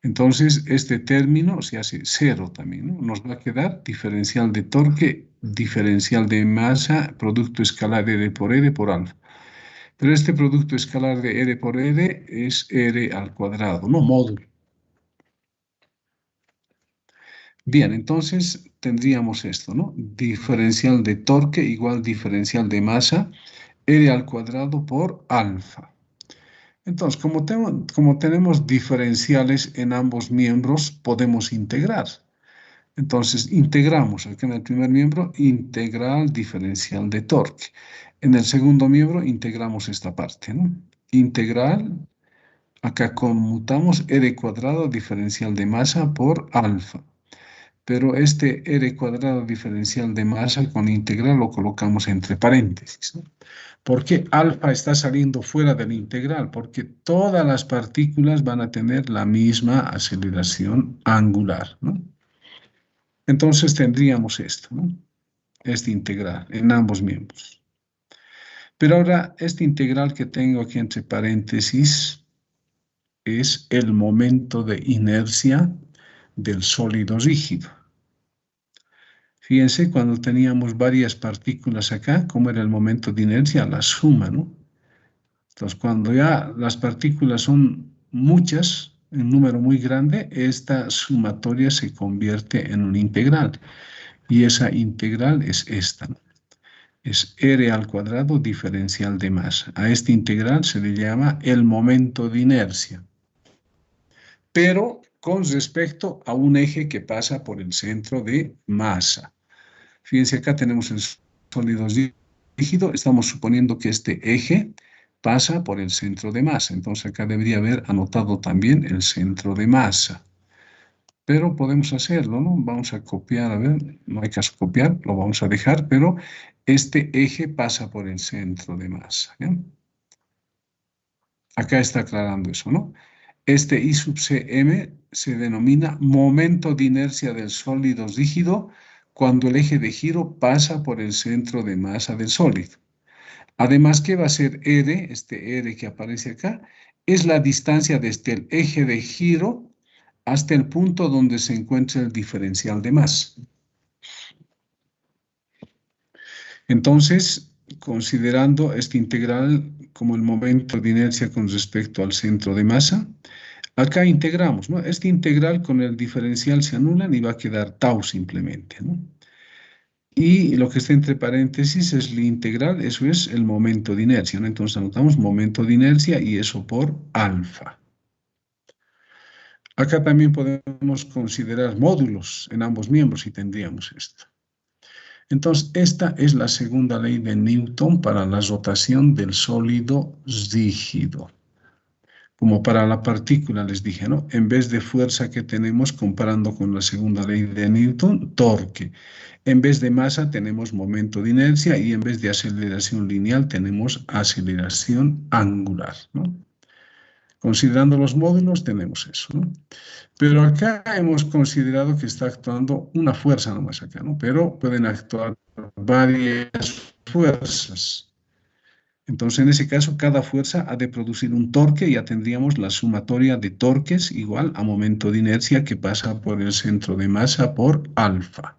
Entonces, este término se hace cero también, ¿no? Nos va a quedar diferencial de torque, diferencial de masa, producto escalar R por alfa. Pero este producto escalar de R por R es R al cuadrado, no módulo. Bien, entonces tendríamos esto, ¿no? Diferencial de torque igual diferencial de masa, R al cuadrado por alfa. Entonces, como tenemos diferenciales en ambos miembros, podemos integrar. Entonces, integramos aquí en el primer miembro, integral diferencial de torque. En el segundo miembro, integramos esta parte, ¿no? Integral, acá conmutamos R cuadrado diferencial de masa por alfa. Pero este R cuadrado diferencial de masa con integral lo colocamos entre paréntesis, ¿no? ¿Por qué alfa está saliendo fuera del integral? Porque todas las partículas van a tener la misma aceleración angular, ¿no? Entonces tendríamos esto, ¿no? Este integral en ambos miembros. Pero ahora, este integral que tengo aquí entre paréntesis es el momento de inercia del sólido rígido. Fíjense, cuando teníamos varias partículas acá, ¿cómo era el momento de inercia? La suma, ¿no? Entonces, cuando ya las partículas son muchas, en número muy grande, esta sumatoria se convierte en un integral. Y esa integral es esta, ¿no? Es R al cuadrado diferencial de masa. A este integral se le llama el momento de inercia, pero con respecto a un eje que pasa por el centro de masa. Fíjense, acá tenemos el sólido rígido, estamos suponiendo que este eje pasa por el centro de masa. Entonces acá debería haber anotado también el centro de masa. Pero podemos hacerlo, ¿no? Vamos a copiar, a ver, no hay caso copiar, lo vamos a dejar, pero este eje pasa por el centro de masa, ¿ya? Acá está aclarando eso, ¿no? Este I sub Cm se denomina momento de inercia del sólido rígido cuando el eje de giro pasa por el centro de masa del sólido. Además, ¿qué va a ser R? Este R que aparece acá es la distancia desde el eje de giro hasta el punto donde se encuentra el diferencial de masa. Entonces, considerando este integral como el momento de inercia con respecto al centro de masa, acá integramos, ¿no? Este integral con el diferencial se anulan y va a quedar tau simplemente, ¿no? Y lo que está entre paréntesis es la integral, eso es el momento de inercia, ¿no? Entonces anotamos momento de inercia y eso por alfa. Acá también podemos considerar módulos en ambos miembros y tendríamos esto. Entonces, esta es la segunda ley de Newton para la rotación del sólido rígido. Como para la partícula, les dije, ¿no? En vez de fuerza que tenemos comparando con la segunda ley de Newton, torque. En vez de masa tenemos momento de inercia y en vez de aceleración lineal tenemos aceleración angular, ¿no? Considerando los módulos tenemos eso, ¿no? Pero acá hemos considerado que está actuando una fuerza nomás acá, ¿no? Pero pueden actuar varias fuerzas. Entonces, en ese caso, cada fuerza ha de producir un torque y ya tendríamos la sumatoria de torques igual a momento de inercia que pasa por el centro de masa por alfa.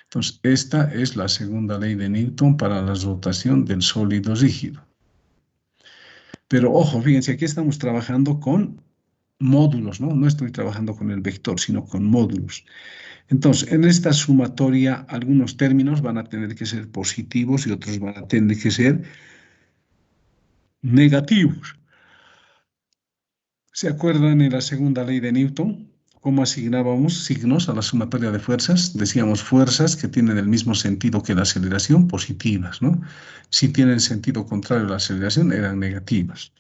Entonces, esta es la segunda ley de Newton para la rotación del sólido rígido. Pero ojo, fíjense, aquí estamos trabajando con módulos, ¿no? No estoy trabajando con el vector, sino con módulos. Entonces, en esta sumatoria, algunos términos van a tener que ser positivos y otros van a tener que ser negativos. ¿Se acuerdan en la segunda ley de Newton? ¿Cómo asignábamos signos a la sumatoria de fuerzas? Decíamos fuerzas que tienen el mismo sentido que la aceleración, positivas, ¿no? Si tienen sentido contrario a la aceleración, eran negativas.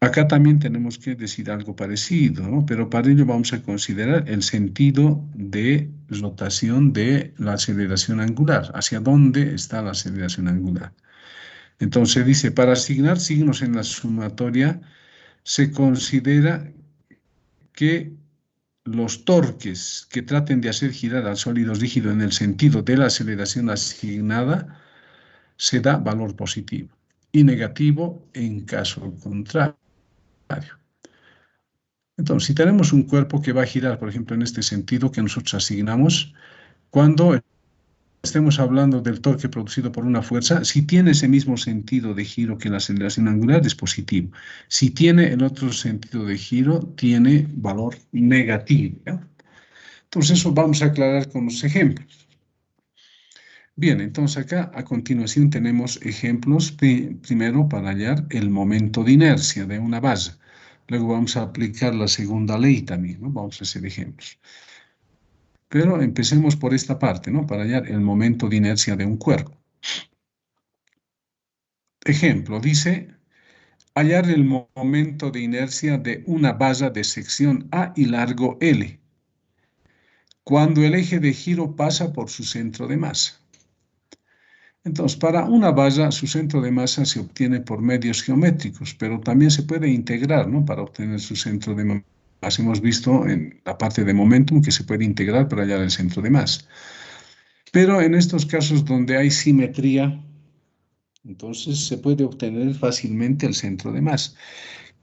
Acá también tenemos que decir algo parecido, ¿no? Pero para ello vamos a considerar el sentido de rotación de la aceleración angular. ¿Hacia dónde está la aceleración angular? Entonces dice, para asignar signos en la sumatoria, se considera que los torques que traten de hacer girar al sólido rígido en el sentido de la aceleración asignada, se da valor positivo y negativo en caso contrario. Entonces, si tenemos un cuerpo que va a girar, por ejemplo, en este sentido que nosotros asignamos, cuando el estemos hablando del torque producido por una fuerza, si tiene ese mismo sentido de giro que la aceleración angular, es positivo. Si tiene el otro sentido de giro, tiene valor negativo, ¿ya? Entonces, eso vamos a aclarar con los ejemplos. Bien, entonces acá a continuación tenemos ejemplos primero para hallar el momento de inercia de una base. Luego vamos a aplicar la segunda ley también, ¿no? Vamos a hacer ejemplos. Pero empecemos por esta parte, ¿no? Para hallar el momento de inercia de un cuerpo. Ejemplo, dice, hallar el momento de inercia de una base de sección A y largo L, cuando el eje de giro pasa por su centro de masa. Entonces, para una base, su centro de masa se obtiene por medios geométricos, pero también se puede integrar, ¿no? Para obtener su centro de masa. Hemos visto en la parte de momentum que se puede integrar para hallar el centro de masa. Pero en estos casos donde hay simetría, entonces se puede obtener fácilmente el centro de masa.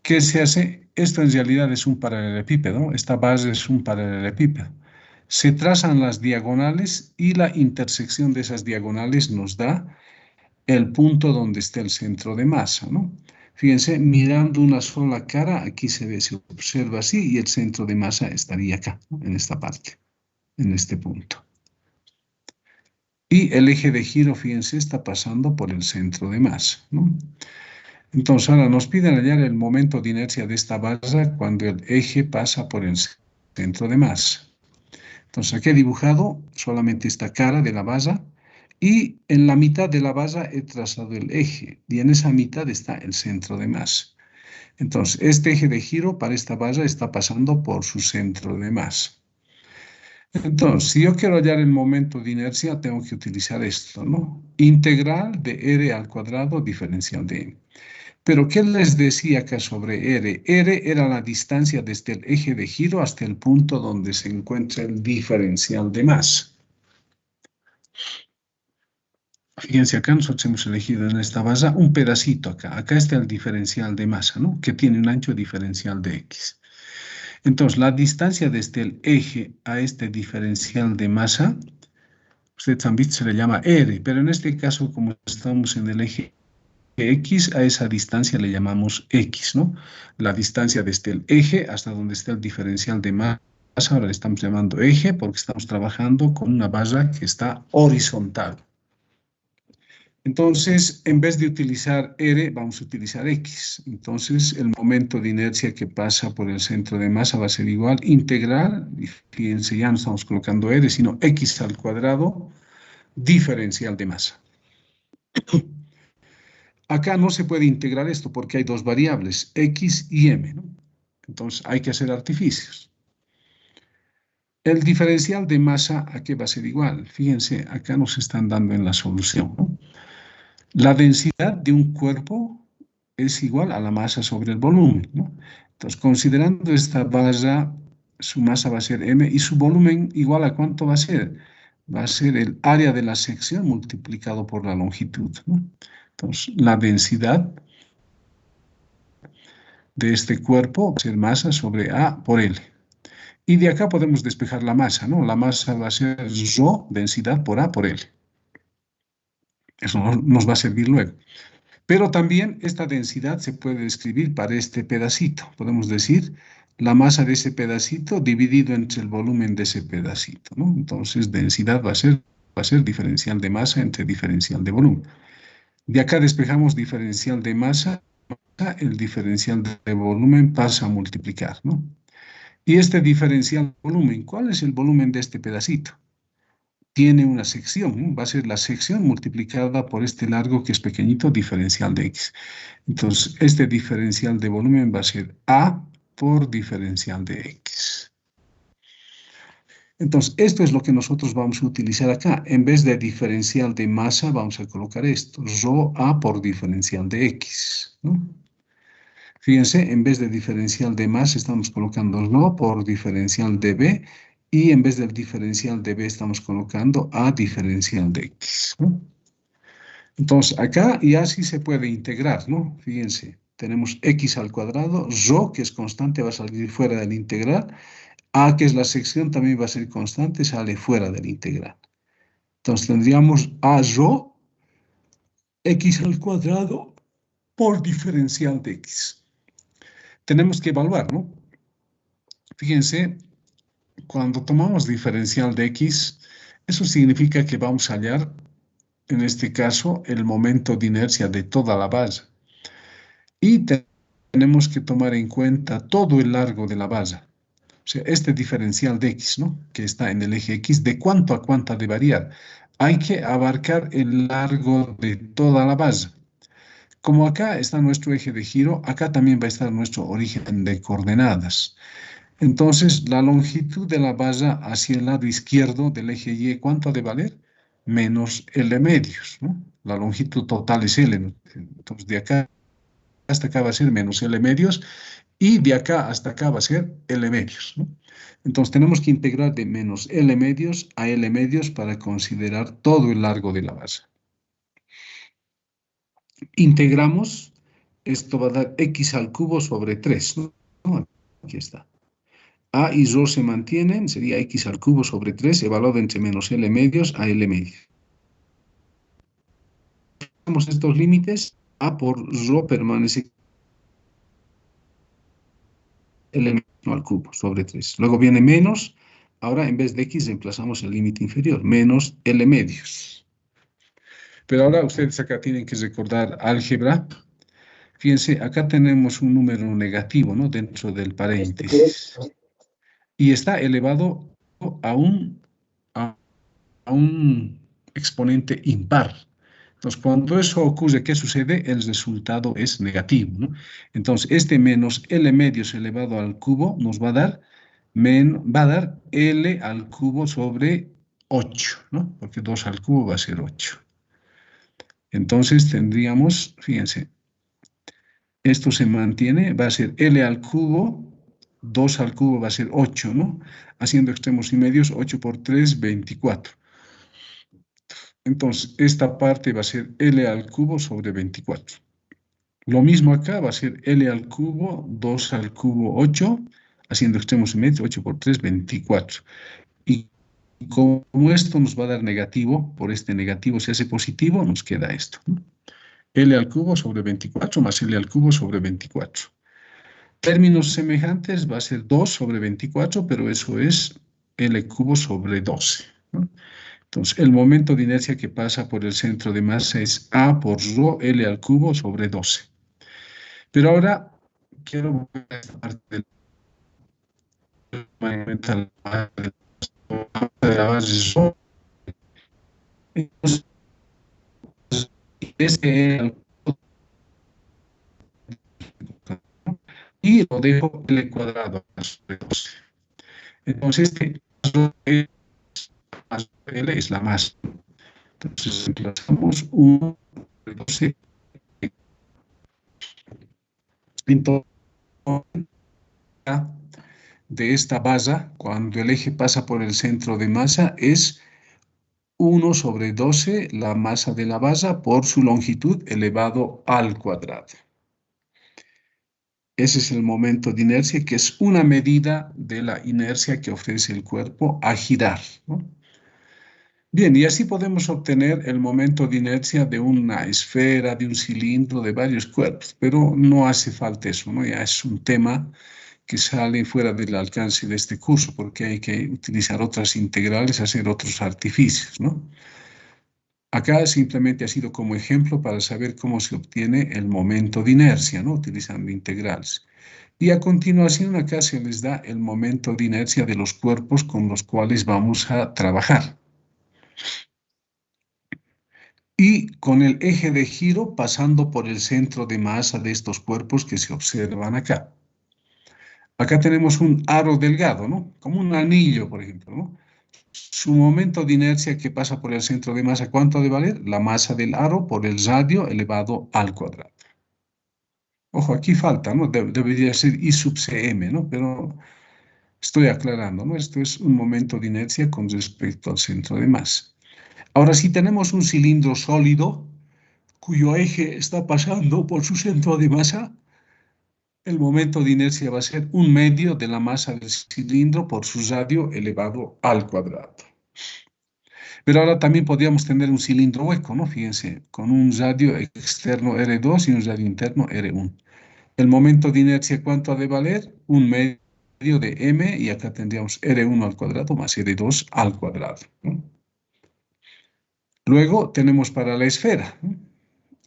¿Qué se hace? Esto en realidad es un paralelepípedo, esta base es un paralelepípedo. Se trazan las diagonales y la intersección de esas diagonales nos da el punto donde está el centro de masa, ¿no? Fíjense, mirando una sola cara, aquí se observa así y el centro de masa estaría acá, ¿no? En esta parte, en este punto. Y el eje de giro, fíjense, está pasando por el centro de masa, ¿no? Entonces, ahora nos piden hallar el momento de inercia de esta base cuando el eje pasa por el centro de masa. Entonces, aquí he dibujado solamente esta cara de la base y en la mitad de la base he trazado el eje y en esa mitad está el centro de masa. Entonces, este eje de giro para esta base está pasando por su centro de masa. Entonces, si yo quiero hallar el momento de inercia, tengo que utilizar esto, ¿no? Integral de r al cuadrado diferencial de m. Pero, ¿qué les decía acá sobre r? R era la distancia desde el eje de giro hasta el punto donde se encuentra el diferencial de masa. Fíjense, acá nosotros hemos elegido en esta base un pedacito acá. Acá está el diferencial de masa, ¿no? Que tiene un ancho diferencial de x. Entonces, la distancia desde el eje a este diferencial de masa, ustedes han visto, se le llama r, pero en este caso, como estamos en el eje x, a esa distancia le llamamos x, ¿no? La distancia desde el eje hasta donde está el diferencial de masa, ahora le estamos llamando eje porque estamos trabajando con una base que está horizontal. Entonces, en vez de utilizar r, vamos a utilizar x. Entonces, el momento de inercia que pasa por el centro de masa va a ser igual integral, y fíjense, ya no estamos colocando r, sino x al cuadrado diferencial de masa. Acá no se puede integrar esto porque hay dos variables, x y m, ¿no? Entonces, hay que hacer artificios. El diferencial de masa, ¿a qué va a ser igual? Fíjense, acá nos están dando en la solución, ¿no? La densidad de un cuerpo es igual a la masa sobre el volumen, ¿no? Entonces, considerando esta base, su masa va a ser m y su volumen igual a ¿cuánto va a ser? Va a ser el área de la sección multiplicado por la longitud, ¿no? Entonces, la densidad de este cuerpo va a ser masa sobre A por L. Y de acá podemos despejar la masa, ¿no? La masa va a ser ρ, densidad por A por L. Eso nos va a servir luego. Pero también esta densidad se puede describir para este pedacito. Podemos decir la masa de ese pedacito dividido entre el volumen de ese pedacito, ¿no? Entonces, densidad va a ser diferencial de masa entre diferencial de volumen. De acá despejamos diferencial de masa, el diferencial de volumen pasa a multiplicar, ¿no? Y este diferencial de volumen, ¿cuál es el volumen de este pedacito? Tiene una sección, ¿no? Va a ser la sección multiplicada por este largo que es pequeñito, diferencial de x. Entonces, este diferencial de volumen va a ser A por diferencial de x. Entonces, esto es lo que nosotros vamos a utilizar acá. En vez de diferencial de masa, vamos a colocar esto, ρ A por diferencial de x, ¿no? Fíjense, en vez de diferencial de masa, estamos colocando ρ por diferencial de b, y en vez del diferencial de b estamos colocando A diferencial de x, ¿no? Entonces, acá ya sí se puede integrar, ¿no? Fíjense, tenemos x al cuadrado, ρ, que es constante, va a salir fuera del integral, A, que es la sección, también va a ser constante, sale fuera del integral. Entonces tendríamos a rho x al cuadrado por diferencial de x. Tenemos que evaluar, ¿no? Fíjense, cuando tomamos diferencial de x, eso significa que vamos a hallar, en este caso, el momento de inercia de toda la base. Y tenemos que tomar en cuenta todo el largo de la base. O sea, este diferencial de x, ¿no? Que está en el eje x, ¿de cuánto a cuánto ha de variar? Hay que abarcar el largo de toda la base. Como acá está nuestro eje de giro, acá también va a estar nuestro origen de coordenadas. Entonces, la longitud de la base hacia el lado izquierdo del eje Y, ¿cuánto ha de valer? Menos L medios, ¿no? La longitud total es L, ¿no? Entonces, de acá hasta acá va a ser menos L medios y de acá hasta acá va a ser L medios, ¿no? Entonces, tenemos que integrar de menos L medios a L medios para considerar todo el largo de la base. Integramos, esto va a dar x al cubo sobre 3, ¿no? Aquí está. A y rho se mantienen, sería x al cubo sobre 3, evaluado entre menos L medios a L medios. Tenemos estos límites, A por rho permanece L al cubo sobre 3. Luego viene menos, ahora en vez de x reemplazamos el límite inferior, menos L medios. Pero ahora ustedes acá tienen que recordar álgebra. Fíjense, acá tenemos un número negativo, ¿no? Dentro del paréntesis. Y está elevado a un exponente impar. Entonces, cuando eso ocurre, ¿qué sucede? El resultado es negativo, ¿no? Entonces, este menos L medios elevado al cubo nos va a dar, L al cubo sobre 8, ¿no? Porque 2 al cubo va a ser 8. Entonces, tendríamos, fíjense, esto se mantiene, va a ser L al cubo, 2 al cubo va a ser 8, ¿no? Haciendo extremos y medios, 8 por 3, 24. Entonces, esta parte va a ser L al cubo sobre 24. Lo mismo acá va a ser L al cubo, 2 al cubo, 8, haciendo extremos y medios, 8 por 3, 24. Y como esto nos va a dar negativo, por este negativo se hace positivo, nos queda esto, ¿no? L al cubo sobre 24 más L al cubo sobre 24. Términos semejantes va a ser 2 sobre 24, pero eso es L cubo sobre 12, ¿no? Entonces, el momento de inercia que pasa por el centro de masa es A por rho L al cubo sobre 12. Pero ahora quiero ver esta parte de la base rho. Entonces, este L al cubo y lo dejo L cuadrado sobre 12. Entonces, este L es la masa. Entonces, reemplazamos 1 sobre 12. Entonces, de esta base, cuando el eje pasa por el centro de masa, es 1 sobre 12 la masa de la base por su longitud elevado al cuadrado. Ese es el momento de inercia, que es una medida de la inercia que ofrece el cuerpo a girar, ¿no? Bien, y así podemos obtener el momento de inercia de una esfera, de un cilindro, de varios cuerpos, pero no hace falta eso, ¿no? Ya es un tema que sale fuera del alcance de este curso, porque hay que utilizar otras integrales, hacer otros artificios, ¿no? Acá simplemente ha sido como ejemplo para saber cómo se obtiene el momento de inercia, ¿no? Utilizando integrales. Y a continuación acá se les da el momento de inercia de los cuerpos con los cuales vamos a trabajar. Y con el eje de giro pasando por el centro de masa de estos cuerpos que se observan acá. Acá tenemos un aro delgado, ¿no? Como un anillo, por ejemplo, ¿no? Su momento de inercia que pasa por el centro de masa, ¿cuánto ha de valer? La masa del aro por el radio elevado al cuadrado. Ojo, aquí falta, ¿no? Debería ser I sub cm, ¿no? Pero estoy aclarando, ¿no? Esto es un momento de inercia con respecto al centro de masa. Ahora, si tenemos un cilindro sólido cuyo eje está pasando por su centro de masa, el momento de inercia va a ser 1/2 de la masa del cilindro por su radio elevado al cuadrado. Pero ahora también podríamos tener un cilindro hueco, ¿no? Fíjense, con un radio externo R2 y un radio interno R1. El momento de inercia, ¿cuánto ha de valer? Un medio de m, y acá tendríamos R1 al cuadrado más R2 al cuadrado, ¿no? Luego tenemos para la esfera, ¿no?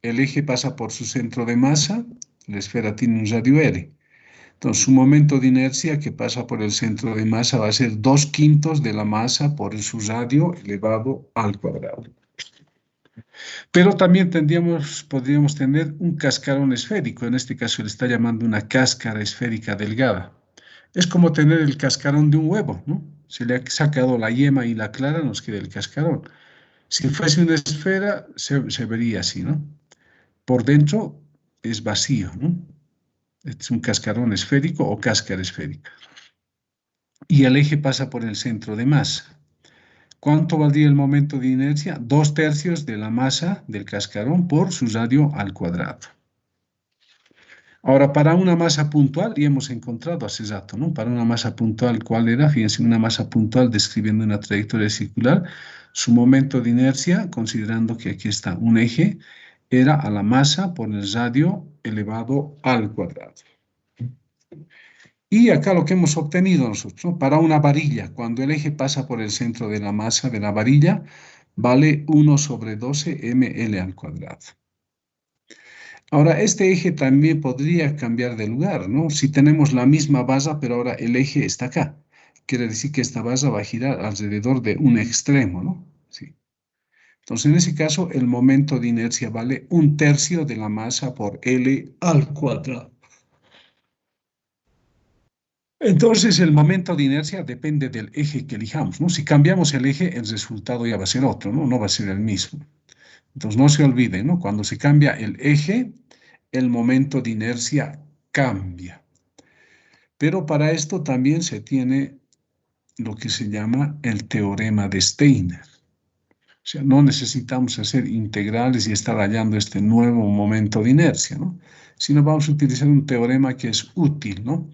El eje pasa por su centro de masa, la esfera tiene un radio R. Entonces, su momento de inercia que pasa por el centro de masa va a ser 2/5 de la masa por su radio elevado al cuadrado. Pero también podríamos tener un cascarón esférico. En este caso le está llamando una cáscara esférica delgada. Es como tener el cascarón de un huevo, ¿no? Se le ha sacado la yema y la clara, nos queda el cascarón. Si fuese una esfera, se vería así, ¿no? Por dentro es vacío, ¿no? Es un cascarón esférico o cáscara esférica. Y el eje pasa por el centro de masa. ¿Cuánto valdría el momento de inercia? 2/3 de la masa del cascarón por su radio al cuadrado. Ahora, para una masa puntual, y hemos encontrado hace rato, ¿no? Para una masa puntual, ¿cuál era? Fíjense, una masa puntual describiendo una trayectoria circular, su momento de inercia, considerando que aquí está un eje, era a la masa por el radio elevado al cuadrado. Y acá lo que hemos obtenido nosotros, ¿no? Para una varilla, cuando el eje pasa por el centro de la masa de la varilla, vale 1/12 ml al cuadrado. Ahora, este eje también podría cambiar de lugar, ¿no? Si tenemos la misma base, pero ahora el eje está acá. Quiere decir que esta base va a girar alrededor de un extremo, ¿no? Sí. Entonces, en ese caso, el momento de inercia vale 1/3 de la masa por L al cuadrado. Entonces, el momento de inercia depende del eje que elijamos, ¿no? Si cambiamos el eje, el resultado ya va a ser otro, ¿no? No va a ser el mismo. Entonces, no se olviden, ¿no? Cuando se cambia el eje, el momento de inercia cambia. Pero para esto también se tiene lo que se llama el teorema de Steiner. O sea, no necesitamos hacer integrales y estar hallando este nuevo momento de inercia, ¿no? Sino vamos a utilizar un teorema que es útil, ¿no?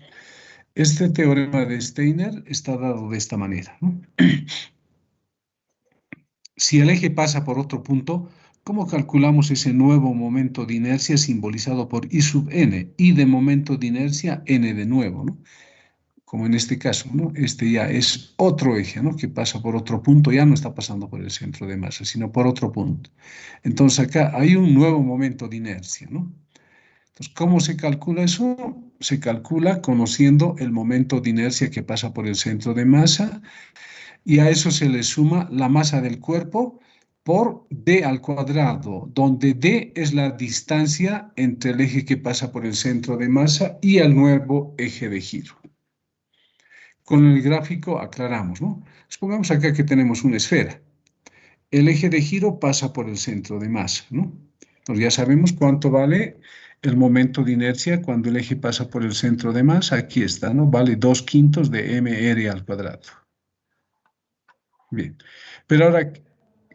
Este teorema de Steiner está dado de esta manera, ¿no? Si el eje pasa por otro punto, ¿cómo calculamos ese nuevo momento de inercia simbolizado por I sub n? I de momento de inercia, n de nuevo, ¿no? Como en este caso, ¿no? Este ya es otro eje, ¿no? Que pasa por otro punto, ya no está pasando por el centro de masa, sino por otro punto. Entonces acá hay un nuevo momento de inercia, ¿no? Entonces, ¿cómo se calcula eso? Se calcula conociendo el momento de inercia que pasa por el centro de masa, y a eso se le suma la masa del cuerpo por d al cuadrado, donde d es la distancia entre el eje que pasa por el centro de masa y el nuevo eje de giro. Con el gráfico aclaramos, ¿no? Supongamos acá que tenemos una esfera. El eje de giro pasa por el centro de masa, ¿no? Entonces ya sabemos cuánto vale el momento de inercia cuando el eje pasa por el centro de masa. Aquí está, ¿no? Vale 2/5 de mr al cuadrado. Bien. Pero ahora,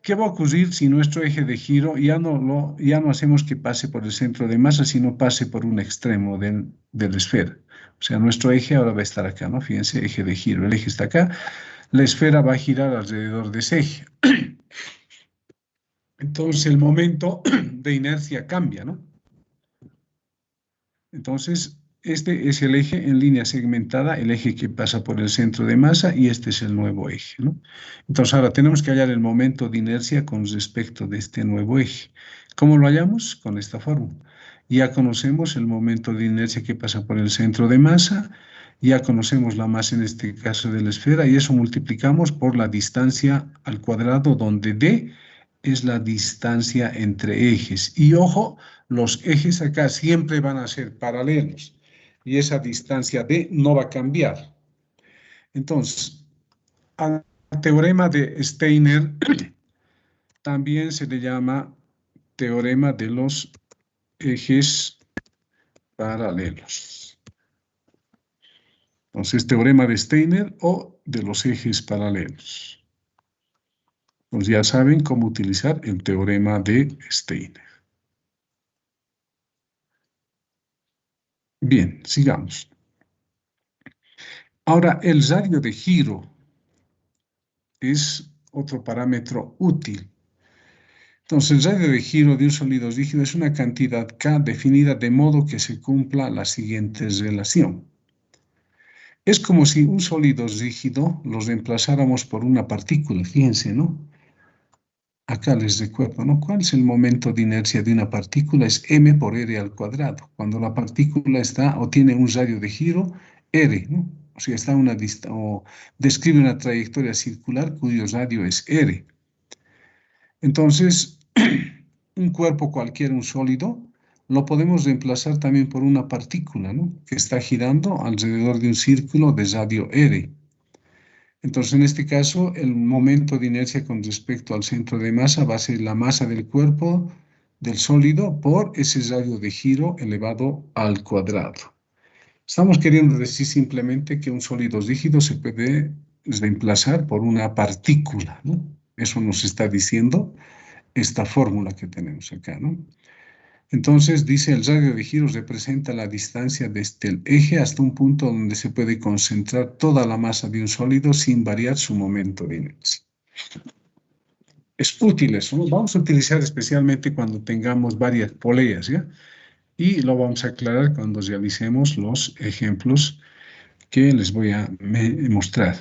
¿qué va a ocurrir si nuestro eje de giro ya no hacemos que pase por el centro de masa, sino pase por un extremo de la esfera? O sea, nuestro eje ahora va a estar acá, ¿no? Fíjense, eje de giro. El eje está acá. La esfera va a girar alrededor de ese eje. Entonces, el momento de inercia cambia, ¿no? Entonces, este es el eje en línea segmentada, el eje que pasa por el centro de masa, y este es el nuevo eje, ¿no? Entonces, ahora tenemos que hallar el momento de inercia con respecto de este nuevo eje. ¿Cómo lo hallamos? Con esta fórmula. Ya conocemos el momento de inercia que pasa por el centro de masa, ya conocemos la masa en este caso de la esfera, y eso multiplicamos por la distancia al cuadrado, donde d es la distancia entre ejes. Y ojo, los ejes acá siempre van a ser paralelos y esa distancia d no va a cambiar. Entonces, al teorema de Steiner también se le llama teorema de los ejes paralelos. Entonces, teorema de Steiner o de los ejes paralelos. Pues ya saben cómo utilizar el teorema de Steiner. Bien, sigamos. Ahora, el radio de giro es otro parámetro útil. Entonces, el radio de giro de un sólido rígido es una cantidad K definida de modo que se cumpla la siguiente relación. Es como si un sólido rígido lo reemplazáramos por una partícula, fíjense, ¿no? Acá les recuerdo, ¿no? ¿Cuál es el momento de inercia de una partícula? Es m por r al cuadrado. Cuando la partícula está o tiene un radio de giro, r, ¿no? O sea, está o describe una trayectoria circular cuyo radio es r. Entonces, un cuerpo cualquiera, un sólido, lo podemos reemplazar también por una partícula, ¿no? Que está girando alrededor de un círculo de radio r. Entonces, en este caso, el momento de inercia con respecto al centro de masa va a ser la masa del cuerpo del sólido por ese radio de giro elevado al cuadrado. Estamos queriendo decir simplemente que un sólido rígido se puede reemplazar por una partícula, ¿no? Eso nos está diciendo esta fórmula que tenemos acá, ¿no? Entonces, dice, el radio de giro representa la distancia desde el eje hasta un punto donde se puede concentrar toda la masa de un sólido sin variar su momento de inercia. Es útil eso, ¿no? Vamos a utilizar especialmente cuando tengamos varias poleas, ¿ya? Y lo vamos a aclarar cuando realicemos los ejemplos que les voy a mostrar.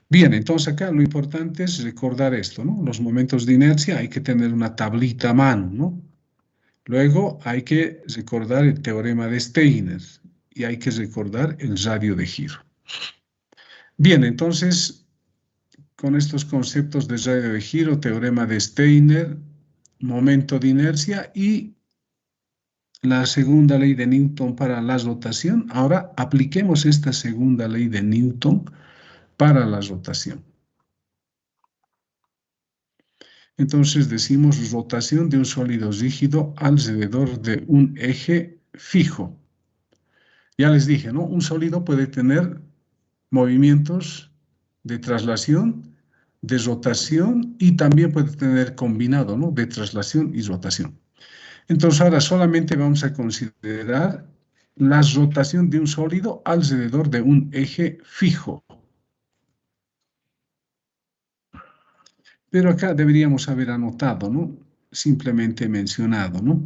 Bien, entonces acá lo importante es recordar esto, ¿no? Los momentos de inercia hay que tener una tablita a mano, ¿no? Luego hay que recordar el teorema de Steiner y hay que recordar el radio de giro. Bien, entonces, con estos conceptos de radio de giro, teorema de Steiner, momento de inercia y la segunda ley de Newton para la rotación, ahora apliquemos esta segunda ley de Newton para la rotación. Entonces decimos rotación de un sólido rígido alrededor de un eje fijo. Ya les dije, ¿no? Un sólido puede tener movimientos de traslación, de rotación y también puede tener combinado, ¿no? De traslación y rotación. Entonces ahora solamente vamos a considerar la rotación de un sólido alrededor de un eje fijo. Pero acá deberíamos haber anotado, ¿no? Simplemente mencionado, ¿no?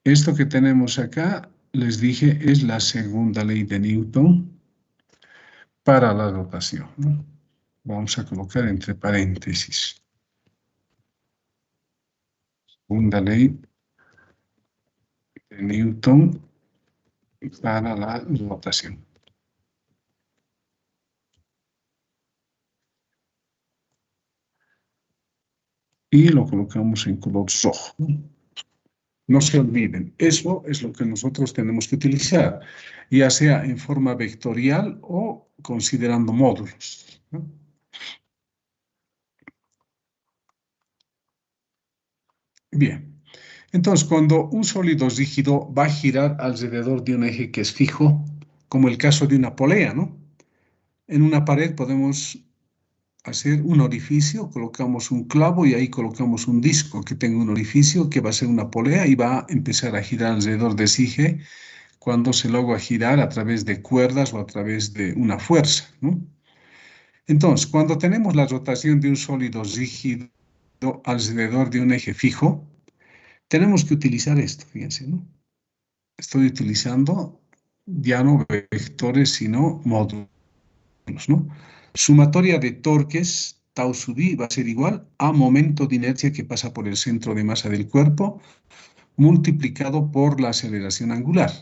Esto que tenemos acá, les dije, es la segunda ley de Newton para la rotación, ¿no? Vamos a colocar entre paréntesis. Segunda ley de Newton para la rotación. Y lo colocamos en color rojo. No se olviden, eso es lo que nosotros tenemos que utilizar, ya sea en forma vectorial o considerando módulos, ¿no? Bien, entonces cuando un sólido rígido va a girar alrededor de un eje que es fijo, como el caso de una polea, ¿no? En una pared podemos hacer un orificio, colocamos un clavo y ahí colocamos un disco que tenga un orificio que va a ser una polea y va a empezar a girar alrededor de ese eje cuando se logra girar a través de cuerdas o a través de una fuerza, ¿no? Entonces, cuando tenemos la rotación de un sólido rígido alrededor de un eje fijo, tenemos que utilizar esto, fíjense, ¿no? Estoy utilizando ya no vectores, sino módulos, ¿no? Sumatoria de torques, tau sub i, va a ser igual a momento de inercia que pasa por el centro de masa del cuerpo, multiplicado por la aceleración angular.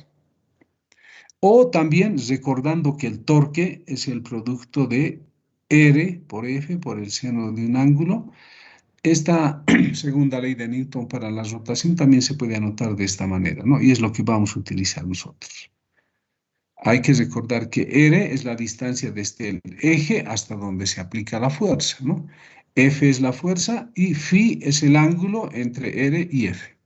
O también recordando que el torque es el producto de R por F por el seno de un ángulo. Esta segunda ley de Newton para la rotación también se puede anotar de esta manera, ¿no? Y es lo que vamos a utilizar nosotros. Hay que recordar que R es la distancia desde el eje hasta donde se aplica la fuerza, ¿no? F es la fuerza y phi es el ángulo entre R y F.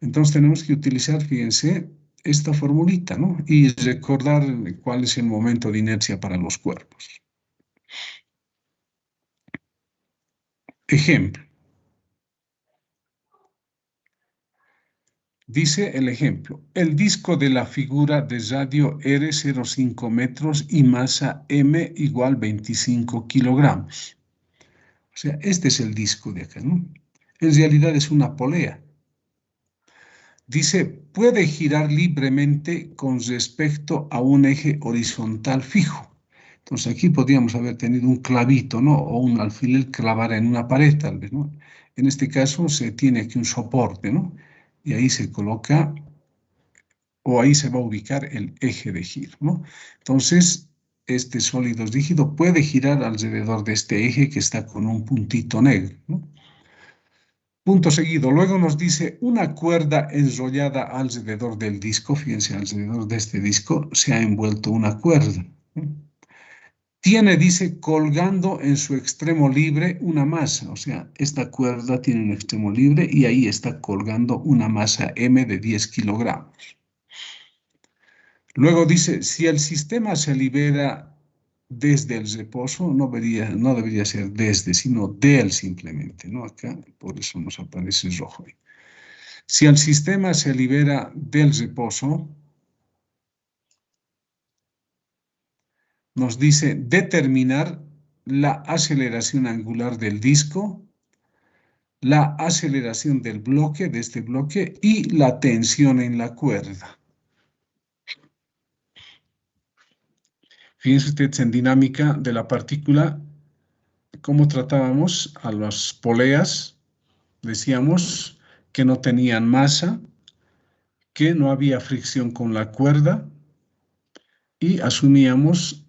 Entonces tenemos que utilizar, fíjense, esta formulita, ¿no? Y recordar cuál es el momento de inercia para los cuerpos. Ejemplo. Dice el ejemplo, el disco de la figura de radio R 0,5 metros y masa M igual 25 kilogramos. O sea, este es el disco de acá, ¿no? En realidad es una polea. Dice, puede girar libremente con respecto a un eje horizontal fijo. Entonces aquí podríamos haber tenido un clavito, ¿no? O un alfiler clavar en una pared, tal vez, ¿no? En este caso se tiene aquí un soporte, ¿no? Y ahí se coloca, o ahí se va a ubicar el eje de giro, ¿no? Entonces, este sólido rígido puede girar alrededor de este eje que está con un puntito negro, ¿no? Punto seguido. Luego nos dice una cuerda enrollada alrededor del disco. Fíjense, alrededor de este disco se ha envuelto una cuerda. Tiene, dice, colgando en su extremo libre una masa. O sea, esta cuerda tiene un extremo libre y ahí está colgando una masa M de 10 kilogramos. Luego dice, si el sistema se libera desde el reposo, no debería ser desde, sino del simplemente, ¿no? Acá, por eso nos aparece rojo ahí. Si el sistema se libera del reposo, nos dice determinar la aceleración angular del disco, la aceleración del bloque, de este bloque, y la tensión en la cuerda. Fíjense ustedes en dinámica de la partícula, cómo tratábamos a las poleas. Decíamos que no tenían masa, que no había fricción con la cuerda, y asumíamos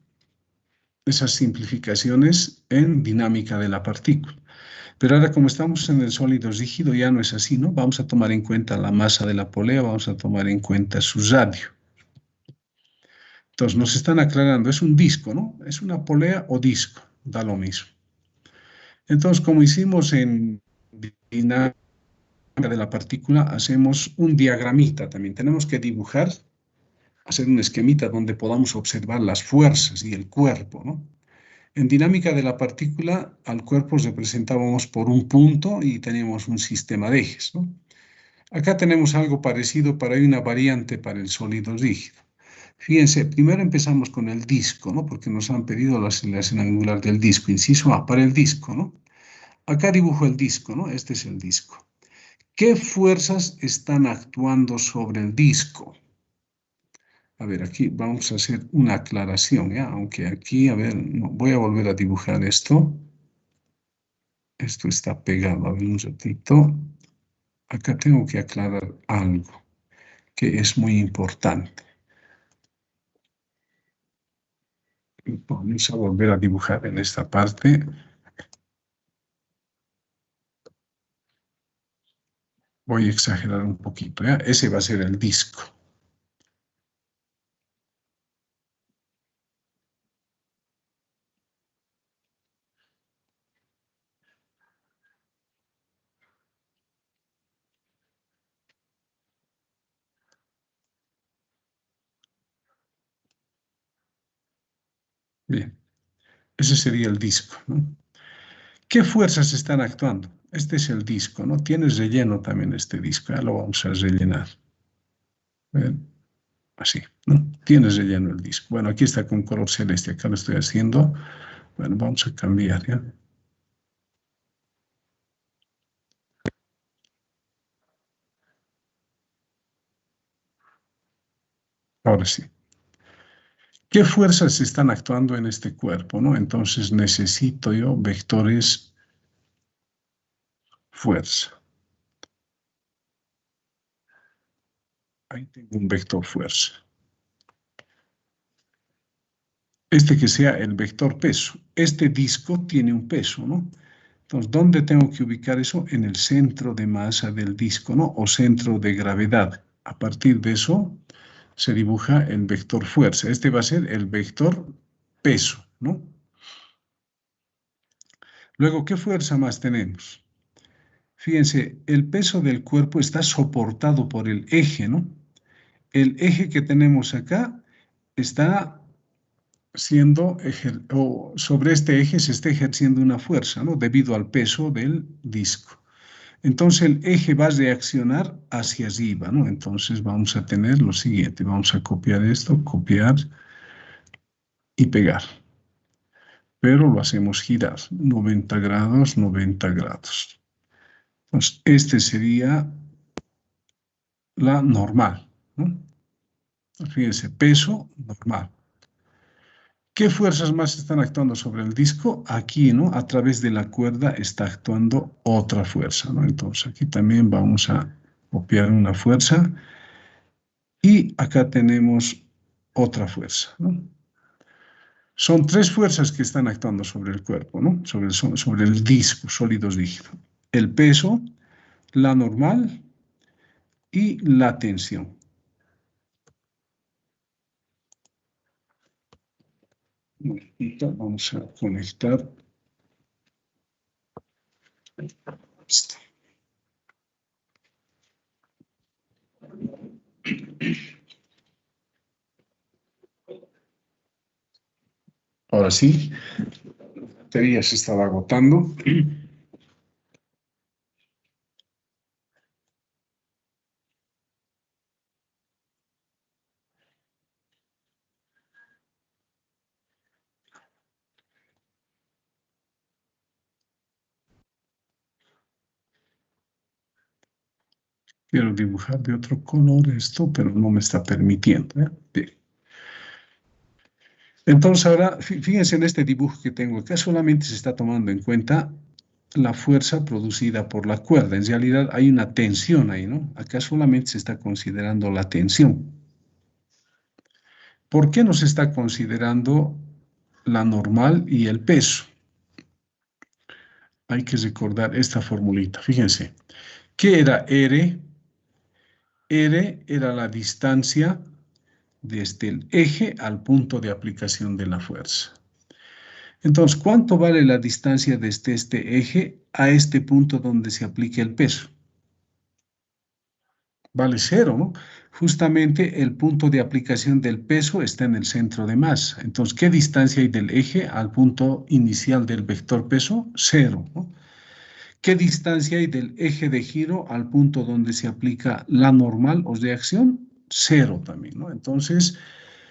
esas simplificaciones en dinámica de la partícula. Pero ahora, como estamos en el sólido rígido, ya no es así, ¿no? Vamos a tomar en cuenta la masa de la polea, vamos a tomar en cuenta su radio. Entonces, nos están aclarando, es un disco, ¿no? Es una polea o disco, da lo mismo. Entonces, como hicimos en dinámica de la partícula, hacemos un diagramita también. Tenemos que dibujar, hacer un esquemita donde podamos observar las fuerzas y el cuerpo, ¿no? En dinámica de la partícula, al cuerpo representábamos por un punto y teníamos un sistema de ejes, ¿no? Acá tenemos algo parecido, pero hay una variante para el sólido rígido. Fíjense, primero empezamos con el disco, ¿no? Porque nos han pedido la aceleración angular del disco. Inciso A, para el disco, ¿no? Acá dibujo el disco, ¿no? Este es el disco. ¿Qué fuerzas están actuando sobre el disco? A ver, aquí vamos a hacer una aclaración, ¿ya? Aunque aquí, a ver, no, voy a volver a dibujar esto. Esto está pegado, a ver un ratito. Acá tengo que aclarar algo que es muy importante. Vamos a volver a dibujar en esta parte. Voy a exagerar un poquito, ¿ya? Ese va a ser el disco. Bien, ese sería el disco, ¿no? ¿Qué fuerzas están actuando? Este es el disco, ¿no? Tiene relleno también este disco, ya lo vamos a rellenar. Bien, así, ¿no? Tiene relleno el disco. Bueno, aquí está con color celeste, acá lo estoy haciendo. Bueno, vamos a cambiar, ¿ya? Ahora sí. ¿Qué fuerzas están actuando en este cuerpo, no? Entonces necesito yo vectores fuerza. Ahí tengo un vector fuerza. Este que sea el vector peso. Este disco tiene un peso, ¿no? Entonces, ¿dónde tengo que ubicar eso? En el centro de masa del disco, ¿no? O centro de gravedad. A partir de eso se dibuja el vector fuerza. Este va a ser el vector peso, ¿no? Luego, ¿qué fuerza más tenemos? Fíjense, el peso del cuerpo está soportado por el eje, ¿no? El eje que tenemos acá está siendo, sobre este eje se está ejerciendo una fuerza, ¿no? Debido al peso del disco. Entonces el eje va a reaccionar hacia arriba, ¿no? Entonces vamos a tener lo siguiente. Vamos a copiar esto, copiar y pegar. Pero lo hacemos girar. 90 grados, 90 grados. Entonces, este sería la normal, ¿no? Fíjense, peso normal. ¿Qué fuerzas más están actuando sobre el disco? Aquí, ¿no? A través de la cuerda está actuando otra fuerza, ¿no? Entonces, aquí también vamos a copiar una fuerza y acá tenemos otra fuerza, ¿no? Son tres fuerzas que están actuando sobre el cuerpo, ¿no? Sobre el disco, sólidos rígido. El peso, la normal y la tensión. Vamos a conectar esto. Ahora sí, la batería se estaba agotando. Quiero dibujar de otro color esto, pero no me está permitiendo, ¿eh? Bien. Entonces ahora, fíjense en este dibujo que tengo acá, solamente se está tomando en cuenta la fuerza producida por la cuerda. En realidad hay una tensión ahí, ¿no? Acá solamente se está considerando la tensión. ¿Por qué no se está considerando la normal y el peso? Hay que recordar esta formulita. Fíjense, ¿qué era R? R era la distancia desde el eje al punto de aplicación de la fuerza. Entonces, ¿cuánto vale la distancia desde este eje a este punto donde se aplica el peso? Vale cero, ¿no? Justamente el punto de aplicación del peso está en el centro de masa. Entonces, ¿qué distancia hay del eje al punto inicial del vector peso? Cero, ¿no? ¿Qué distancia hay del eje de giro al punto donde se aplica la normal o reacción? Cero también, ¿no? Entonces,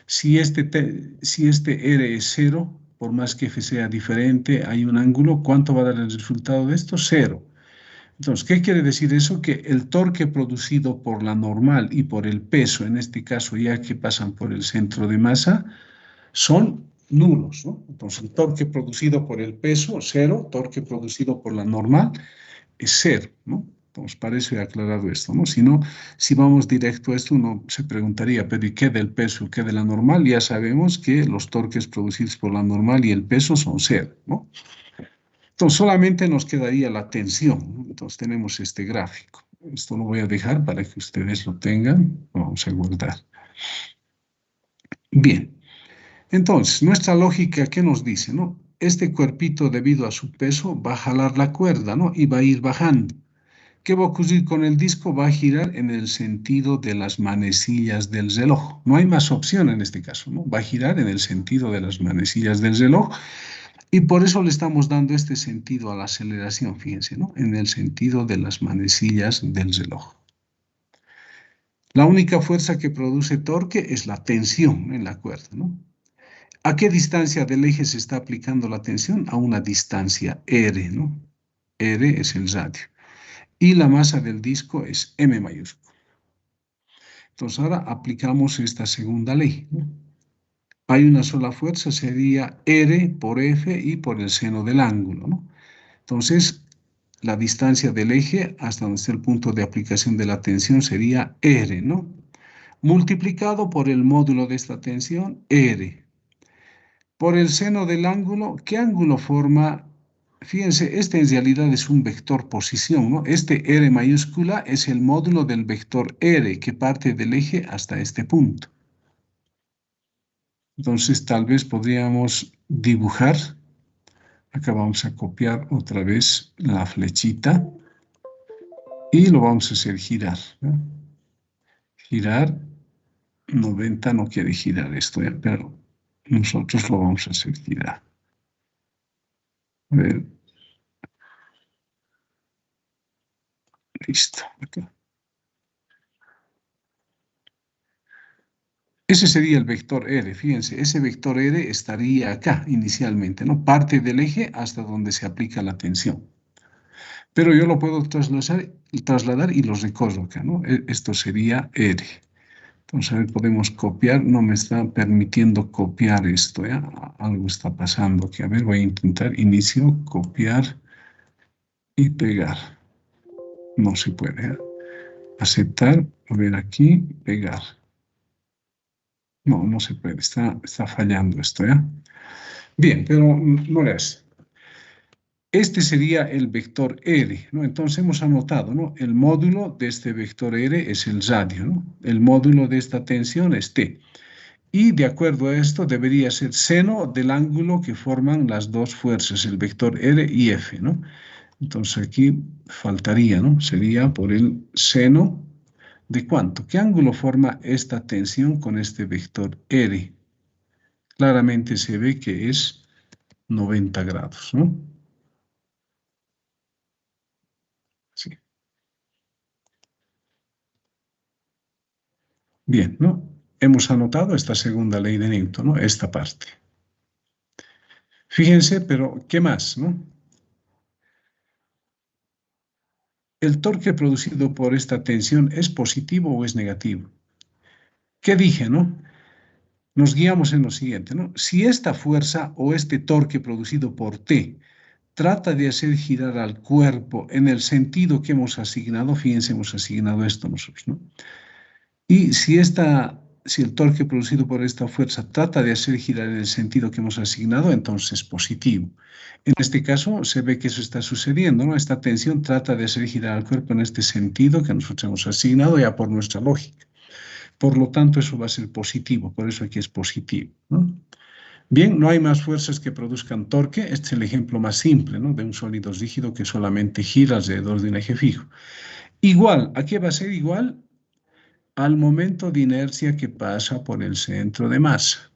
si este R es cero, por más que F sea diferente, hay un ángulo, ¿cuánto va a dar el resultado de esto? Cero. Entonces, ¿qué quiere decir eso? Que el torque producido por la normal y por el peso, en este caso ya que pasan por el centro de masa, son nulos, ¿no? Entonces, el torque producido por el peso, cero, torque producido por la normal, es cero, ¿no? Entonces, para eso he aclarado esto, ¿no? Si no, si vamos directo a esto, uno se preguntaría, pero ¿y qué del peso, qué de la normal? Ya sabemos que los torques producidos por la normal y el peso son cero, ¿no? Entonces, solamente nos quedaría la tensión, ¿no? Entonces, tenemos este gráfico. Esto lo voy a dejar para que ustedes lo tengan. Vamos a guardar. Bien. Entonces, nuestra lógica, ¿qué nos dice, no? Este cuerpito, debido a su peso, va a jalar la cuerda, ¿no? Y va a ir bajando. ¿Qué va a ocurrir con el disco? Va a girar en el sentido de las manecillas del reloj. No hay más opción en este caso, ¿no? Va a girar en el sentido de las manecillas del reloj y por eso le estamos dando este sentido a la aceleración, fíjense, ¿no? En el sentido de las manecillas del reloj. La única fuerza que produce torque es la tensión en la cuerda, ¿no? ¿A qué distancia del eje se está aplicando la tensión? A una distancia R, ¿no? R es el radio. Y la masa del disco es M mayúscula. Entonces ahora aplicamos esta segunda ley, ¿no? Hay una sola fuerza, sería R por F y por el seno del ángulo, ¿no? Entonces, la distancia del eje hasta donde está el punto de aplicación de la tensión sería R, ¿no? Multiplicado por el módulo de esta tensión, R. Por el seno del ángulo, ¿qué ángulo forma? Fíjense, este en realidad es un vector posición, ¿no? Este R mayúscula es el módulo del vector R que parte del eje hasta este punto. Entonces, tal vez podríamos dibujar. Acá vamos a copiar otra vez la flechita y lo vamos a hacer girar, ¿no? Girar, 90 no quiere girar esto, ¿eh? Pero nosotros lo vamos a hacer girar. A ver. Listo. Acá. Ese sería el vector R. Fíjense, ese vector R estaría acá inicialmente, ¿no? Parte del eje hasta donde se aplica la tensión. Pero yo lo puedo trasladar y lo recorro acá, ¿no? Esto sería R. Entonces, a ver, podemos copiar. No me está permitiendo copiar esto, ¿ya? Algo está pasando aquí. A ver, voy a intentar inicio, copiar y pegar. No se puede, ¿ya? Aceptar, a ver aquí, pegar. No, no se puede. Está fallando esto, ¿ya? Bien, pero no le hace. Este sería el vector R, ¿no? Entonces hemos anotado, ¿no? El módulo de este vector R es el radio, ¿no? El módulo de esta tensión es T. Y de acuerdo a esto debería ser seno del ángulo que forman las dos fuerzas, el vector R y F, ¿no? Entonces aquí faltaría, ¿no? Sería por el seno de ¿cuánto? ¿Qué ángulo forma esta tensión con este vector R? Claramente se ve que es 90 grados, ¿no? Sí. Bien, ¿no? Hemos anotado esta segunda ley de Newton, ¿no? Esta parte. Fíjense, pero ¿qué más, no? ¿El torque producido por esta tensión es positivo o es negativo? ¿Qué dije, no? Nos guiamos en lo siguiente, ¿no? Si esta fuerza o este torque producido por T trata de hacer girar al cuerpo en el sentido que hemos asignado, fíjense, hemos asignado esto nosotros, ¿no? Y si el torque producido por esta fuerza trata de hacer girar en el sentido que hemos asignado, entonces es positivo. En este caso se ve que eso está sucediendo, ¿no? Esta tensión trata de hacer girar al cuerpo en este sentido que nosotros hemos asignado ya por nuestra lógica. Por lo tanto, eso va a ser positivo, por eso aquí es positivo, ¿no? Bien, no hay más fuerzas que produzcan torque. Este es el ejemplo más simple, ¿no? De un sólido rígido que solamente gira alrededor de un eje fijo. Igual, ¿a qué va a ser igual? Al momento de inercia que pasa por el centro de masa.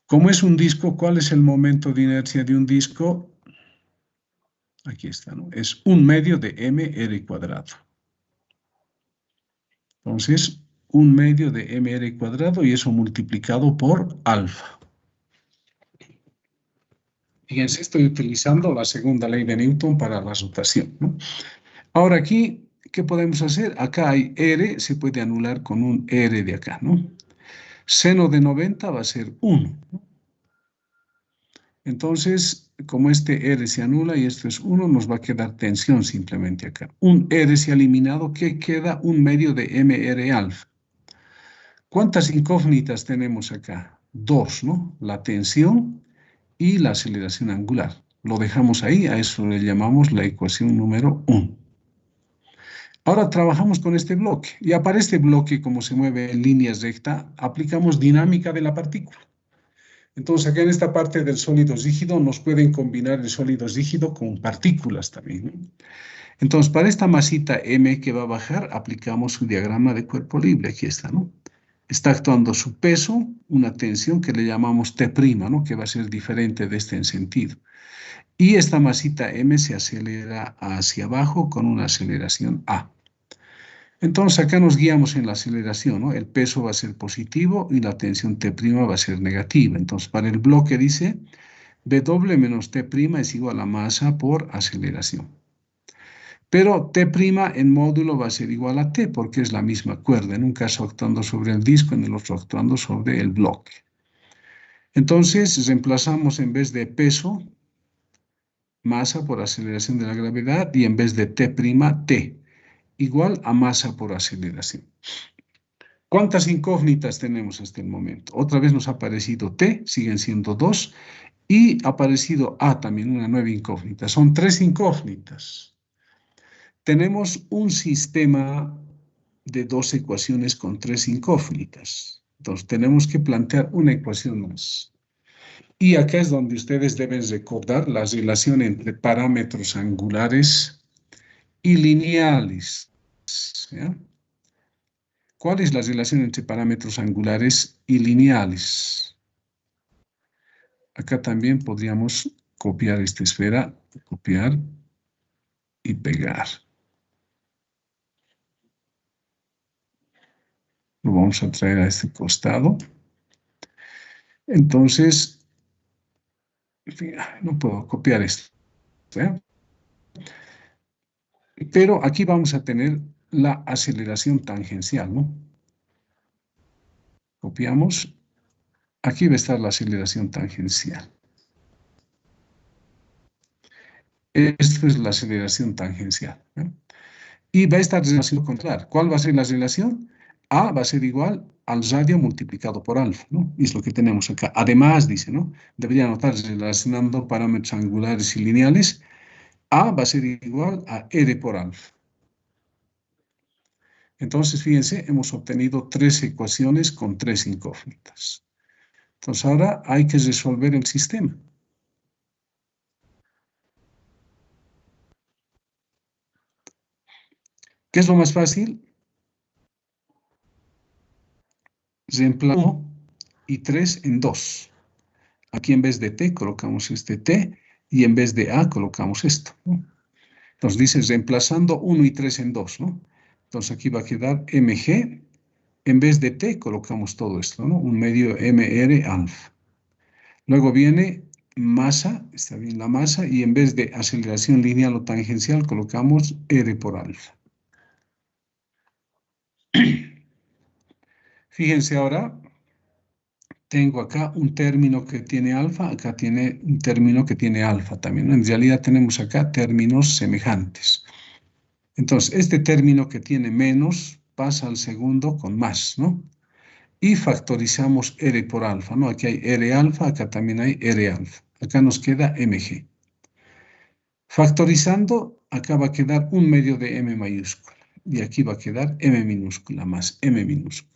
Como es un disco, ¿cuál es el momento de inercia de un disco? Aquí está, ¿no? Es 1/2 de mr cuadrado. Entonces, 1/2 de mr cuadrado y eso multiplicado por alfa. Fíjense, estoy utilizando la segunda ley de Newton para la rotación, ¿no? Ahora aquí, ¿qué podemos hacer? Acá hay R, se puede anular con un R de acá, ¿no? Seno de 90 va a ser 1, ¿no? Entonces, como este R se anula y esto es 1, nos va a quedar tensión simplemente acá. Un R se ha eliminado, ¿qué queda? 1/2 de mr alfa. ¿Cuántas incógnitas tenemos acá? 2, ¿no? La tensión y la aceleración angular. Lo dejamos ahí, a eso le llamamos la ecuación número 1. Ahora trabajamos con este bloque y para este bloque, como se mueve en línea recta, aplicamos dinámica de la partícula. Entonces, acá en esta parte del sólido rígido nos pueden combinar el sólido rígido con partículas también, ¿no? Entonces, para esta masita M que va a bajar, aplicamos su diagrama de cuerpo libre. Aquí está, ¿no? Está actuando su peso, una tensión que le llamamos T', ¿no? Que va a ser diferente de este en sentido. Y esta masita M se acelera hacia abajo con una aceleración A. Entonces acá nos guiamos en la aceleración, ¿no? El peso va a ser positivo y la tensión T' va a ser negativa. Entonces para el bloque dice W menos T' es igual a masa por aceleración. Pero T' en módulo va a ser igual a T porque es la misma cuerda, en un caso actuando sobre el disco, en el otro actuando sobre el bloque. Entonces reemplazamos en vez de peso, masa por aceleración de la gravedad y en vez de T', T, igual a masa por aceleración. ¿Cuántas incógnitas tenemos hasta el momento? Otra vez nos ha aparecido T, siguen siendo 2, y ha aparecido A también, una nueva incógnita. Son 3 incógnitas. Tenemos un sistema de 2 ecuaciones con 3 incógnitas. Entonces tenemos que plantear una ecuación más. Y acá es donde ustedes deben recordar la relación entre parámetros angulares y lineales, ¿ya? ¿Cuál es la relación entre parámetros angulares y lineales? Acá también podríamos copiar esta esfera, copiar y pegar. Lo vamos a traer a este costado. Entonces, no puedo copiar esto, ¿eh? Pero aquí vamos a tener la aceleración tangencial, ¿no? Copiamos. Aquí va a estar la aceleración tangencial. Esto es la aceleración tangencial, ¿eh? Y va a estar relación contraria. ¿Cuál va a ser la relación? A va a ser igual al radio multiplicado por alfa, ¿no? Y es lo que tenemos acá. Además, dice, ¿no? Debería anotar relacionando parámetros angulares y lineales. A va a ser igual a R por alfa. Entonces, fíjense, hemos obtenido 3 ecuaciones con 3 incógnitas. Entonces, ahora hay que resolver el sistema. ¿Qué es lo más fácil? Reemplazo 1 y 3 en 2. Aquí en vez de T colocamos este T y en vez de A colocamos esto, ¿no? Entonces dice reemplazando 1 y 3 en 2, ¿no? Entonces aquí va a quedar mg. En vez de T colocamos todo esto, ¿no? Un medio mr alfa. Luego viene masa, está bien la masa, y en vez de aceleración lineal o tangencial colocamos R por alfa. Fíjense ahora, tengo acá un término que tiene alfa, acá tiene un término que tiene alfa también, ¿no? En realidad tenemos acá términos semejantes. Entonces, este término que tiene menos pasa al segundo con más, ¿no? Y factorizamos R por alfa, ¿no? Aquí hay R alfa, acá también hay R alfa. Acá nos queda mg. Factorizando, acá va a quedar un medio de m mayúscula. Y aquí va a quedar m minúscula más m minúscula.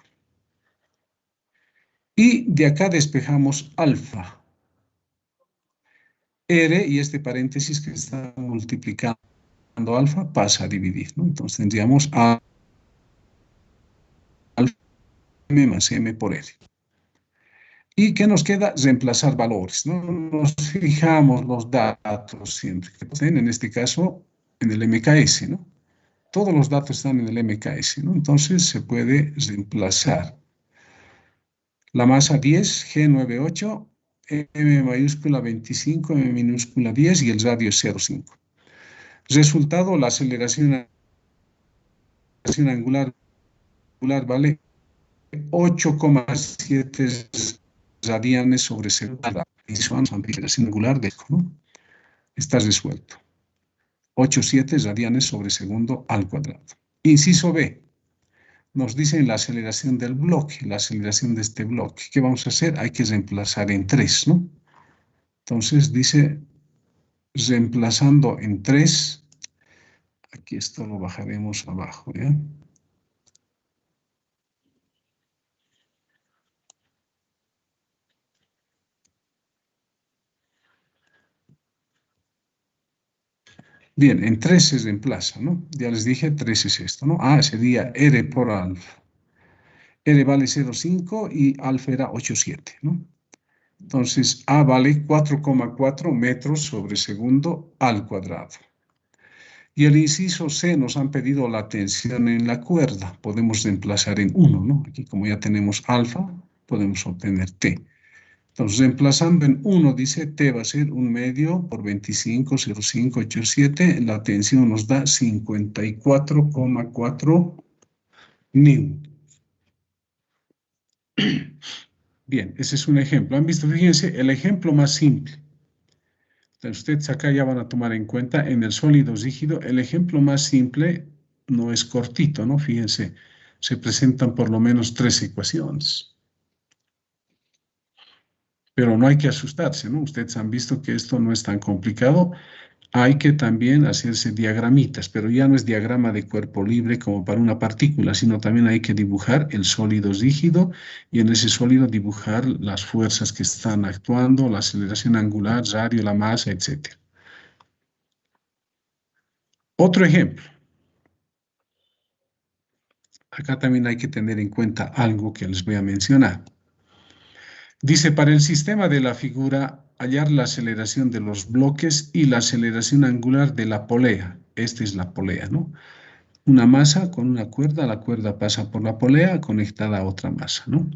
Y de acá despejamos alfa. R y este paréntesis que está multiplicando alfa pasa a dividir, ¿no? Entonces tendríamos alfa m más m por r. ¿Y qué nos queda? Reemplazar valores, ¿no? Nos fijamos los datos siempre que estén, en este caso, en el MKS, ¿no? Todos los datos están en el MKS, ¿no? Entonces se puede reemplazar. La masa 10, G98, M mayúscula 25, M minúscula 10 y el radio 0,5. Resultado, la aceleración angular vale 8,7 radianes sobre segundo. Aceleración angular de esto, ¿no? Está resuelto. 8,7 radianes sobre segundo al cuadrado. Inciso B. Nos dicen la aceleración del bloque, la aceleración de este bloque. ¿Qué vamos a hacer? Hay que reemplazar en 3, ¿no? Entonces dice, reemplazando en 3, aquí esto lo bajaremos abajo, ¿ya? Bien, en 3 se reemplaza, ¿no? Ya les dije, 3 es esto, ¿no? A sería R por alfa. R vale 0,5 y alfa era 8,7, ¿no? Entonces, A vale 4,4 metros sobre segundo al cuadrado. Y el inciso C nos han pedido la tensión en la cuerda. Podemos reemplazar en 1, ¿no? Aquí como ya tenemos alfa, podemos obtener T. Entonces, reemplazando en 1, dice T va a ser 1 medio por 25,0587. La tensión nos da 54,4 newton. Bien, ese es un ejemplo. ¿Han visto? Fíjense, el ejemplo más simple. Entonces, ustedes acá ya van a tomar en cuenta en el sólido rígido, el ejemplo más simple no es cortito, ¿no? Fíjense, se presentan por lo menos 3 ecuaciones. Pero no hay que asustarse, ¿no? Ustedes han visto que esto no es tan complicado. Hay que también hacerse diagramitas, pero ya no es diagrama de cuerpo libre como para una partícula, sino también hay que dibujar el sólido rígido y en ese sólido dibujar las fuerzas que están actuando, la aceleración angular, radio, la masa, etc. Otro ejemplo. Acá también hay que tener en cuenta algo que les voy a mencionar. Dice, para el sistema de la figura, hallar la aceleración de los bloques y la aceleración angular de la polea. Esta es la polea, ¿no? Una masa con una cuerda, la cuerda pasa por la polea conectada a otra masa, ¿no?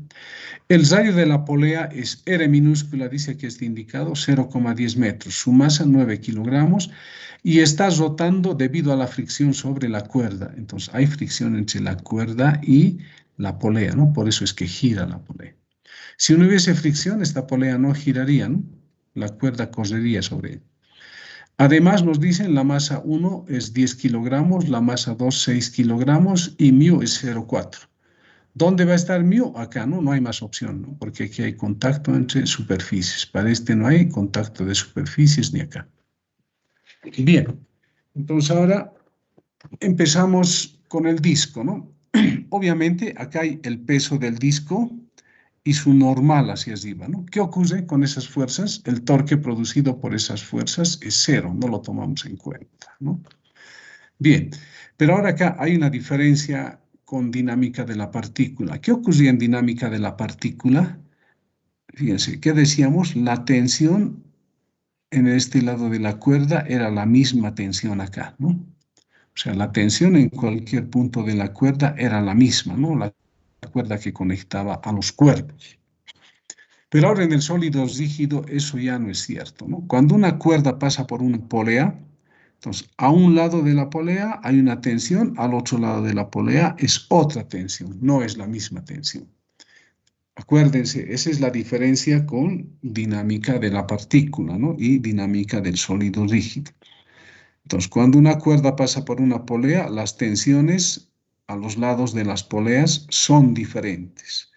El radio de la polea es R minúscula, dice que está indicado 0,10 metros, su masa 9 kilogramos y está rotando debido a la fricción sobre la cuerda. Entonces hay fricción entre la cuerda y la polea, ¿no? Por eso es que gira la polea. Si no hubiese fricción, esta polea no giraría, ¿no? La cuerda correría sobre ella. Además nos dicen la masa 1 es 10 kilogramos, la masa 2 6 kilogramos y μ es 0,4. ¿Dónde va a estar μ? Acá, ¿no? No hay más opción, ¿no? Porque aquí hay contacto entre superficies. Para este no hay contacto de superficies ni acá. Bien, entonces ahora empezamos con el disco, ¿no? Obviamente acá hay el peso del disco y su normal hacia arriba, ¿no? ¿Qué ocurre con esas fuerzas? El torque producido por esas fuerzas es cero, no lo tomamos en cuenta, ¿no? Bien, pero ahora acá hay una diferencia con dinámica de la partícula. ¿Qué ocurría en dinámica de la partícula? Fíjense, ¿qué decíamos? La tensión en este lado de la cuerda era la misma tensión acá, ¿no? O sea, la tensión en cualquier punto de la cuerda era la misma, ¿no? La cuerda que conectaba a los cuerpos. Pero ahora en el sólido rígido eso ya no es cierto, ¿no? Cuando una cuerda pasa por una polea, entonces a un lado de la polea hay una tensión, al otro lado de la polea es otra tensión, no es la misma tensión. Acuérdense, esa es la diferencia con dinámica de la partícula, ¿no? Y dinámica del sólido rígido. Entonces, cuando una cuerda pasa por una polea, las tensiones a los lados de las poleas son diferentes.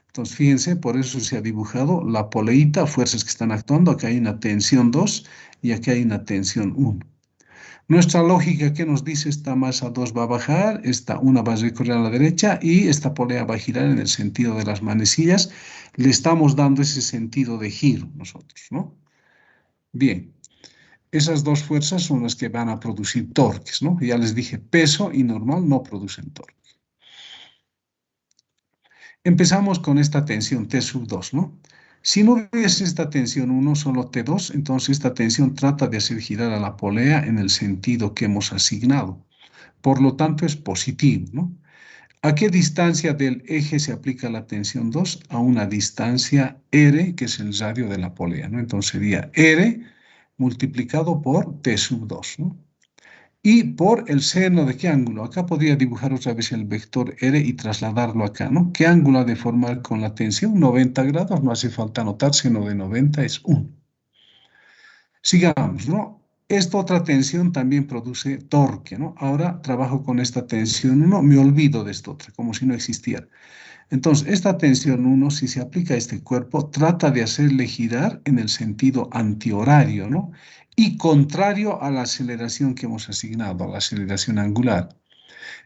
Entonces, fíjense, por eso se ha dibujado la poleita, fuerzas que están actuando. Aquí hay una tensión 2 y aquí hay una tensión 1. Nuestra lógica, ¿qué nos dice? Esta masa 2 va a bajar, esta 1 va a recorrer a la derecha y esta polea va a girar en el sentido de las manecillas. Le estamos dando ese sentido de giro nosotros, ¿no? Bien, esas dos fuerzas son las que van a producir torques, ¿no? Ya les dije, peso y normal no producen torque. Empezamos con esta tensión T sub 2, ¿no? Si no hubiese esta tensión 1, solo T2, entonces esta tensión trata de hacer girar a la polea en el sentido que hemos asignado. Por lo tanto, es positivo, ¿no? ¿A qué distancia del eje se aplica la tensión 2? A una distancia R, que es el radio de la polea, ¿no? Entonces sería R multiplicado por T sub 2, ¿no? Y por el seno de qué ángulo. Acá podría dibujar otra vez el vector R y trasladarlo acá, ¿no? ¿Qué ángulo ha de formar con la tensión? 90 grados, no hace falta anotar, seno de 90 es 1. Sigamos, ¿no? Esta otra tensión también produce torque, ¿no? Ahora trabajo con esta tensión 1, me olvido de esta otra, como si no existiera. Entonces, esta tensión 1, si se aplica a este cuerpo, trata de hacerle girar en el sentido antihorario, ¿no? Y contrario a la aceleración que hemos asignado, a la aceleración angular.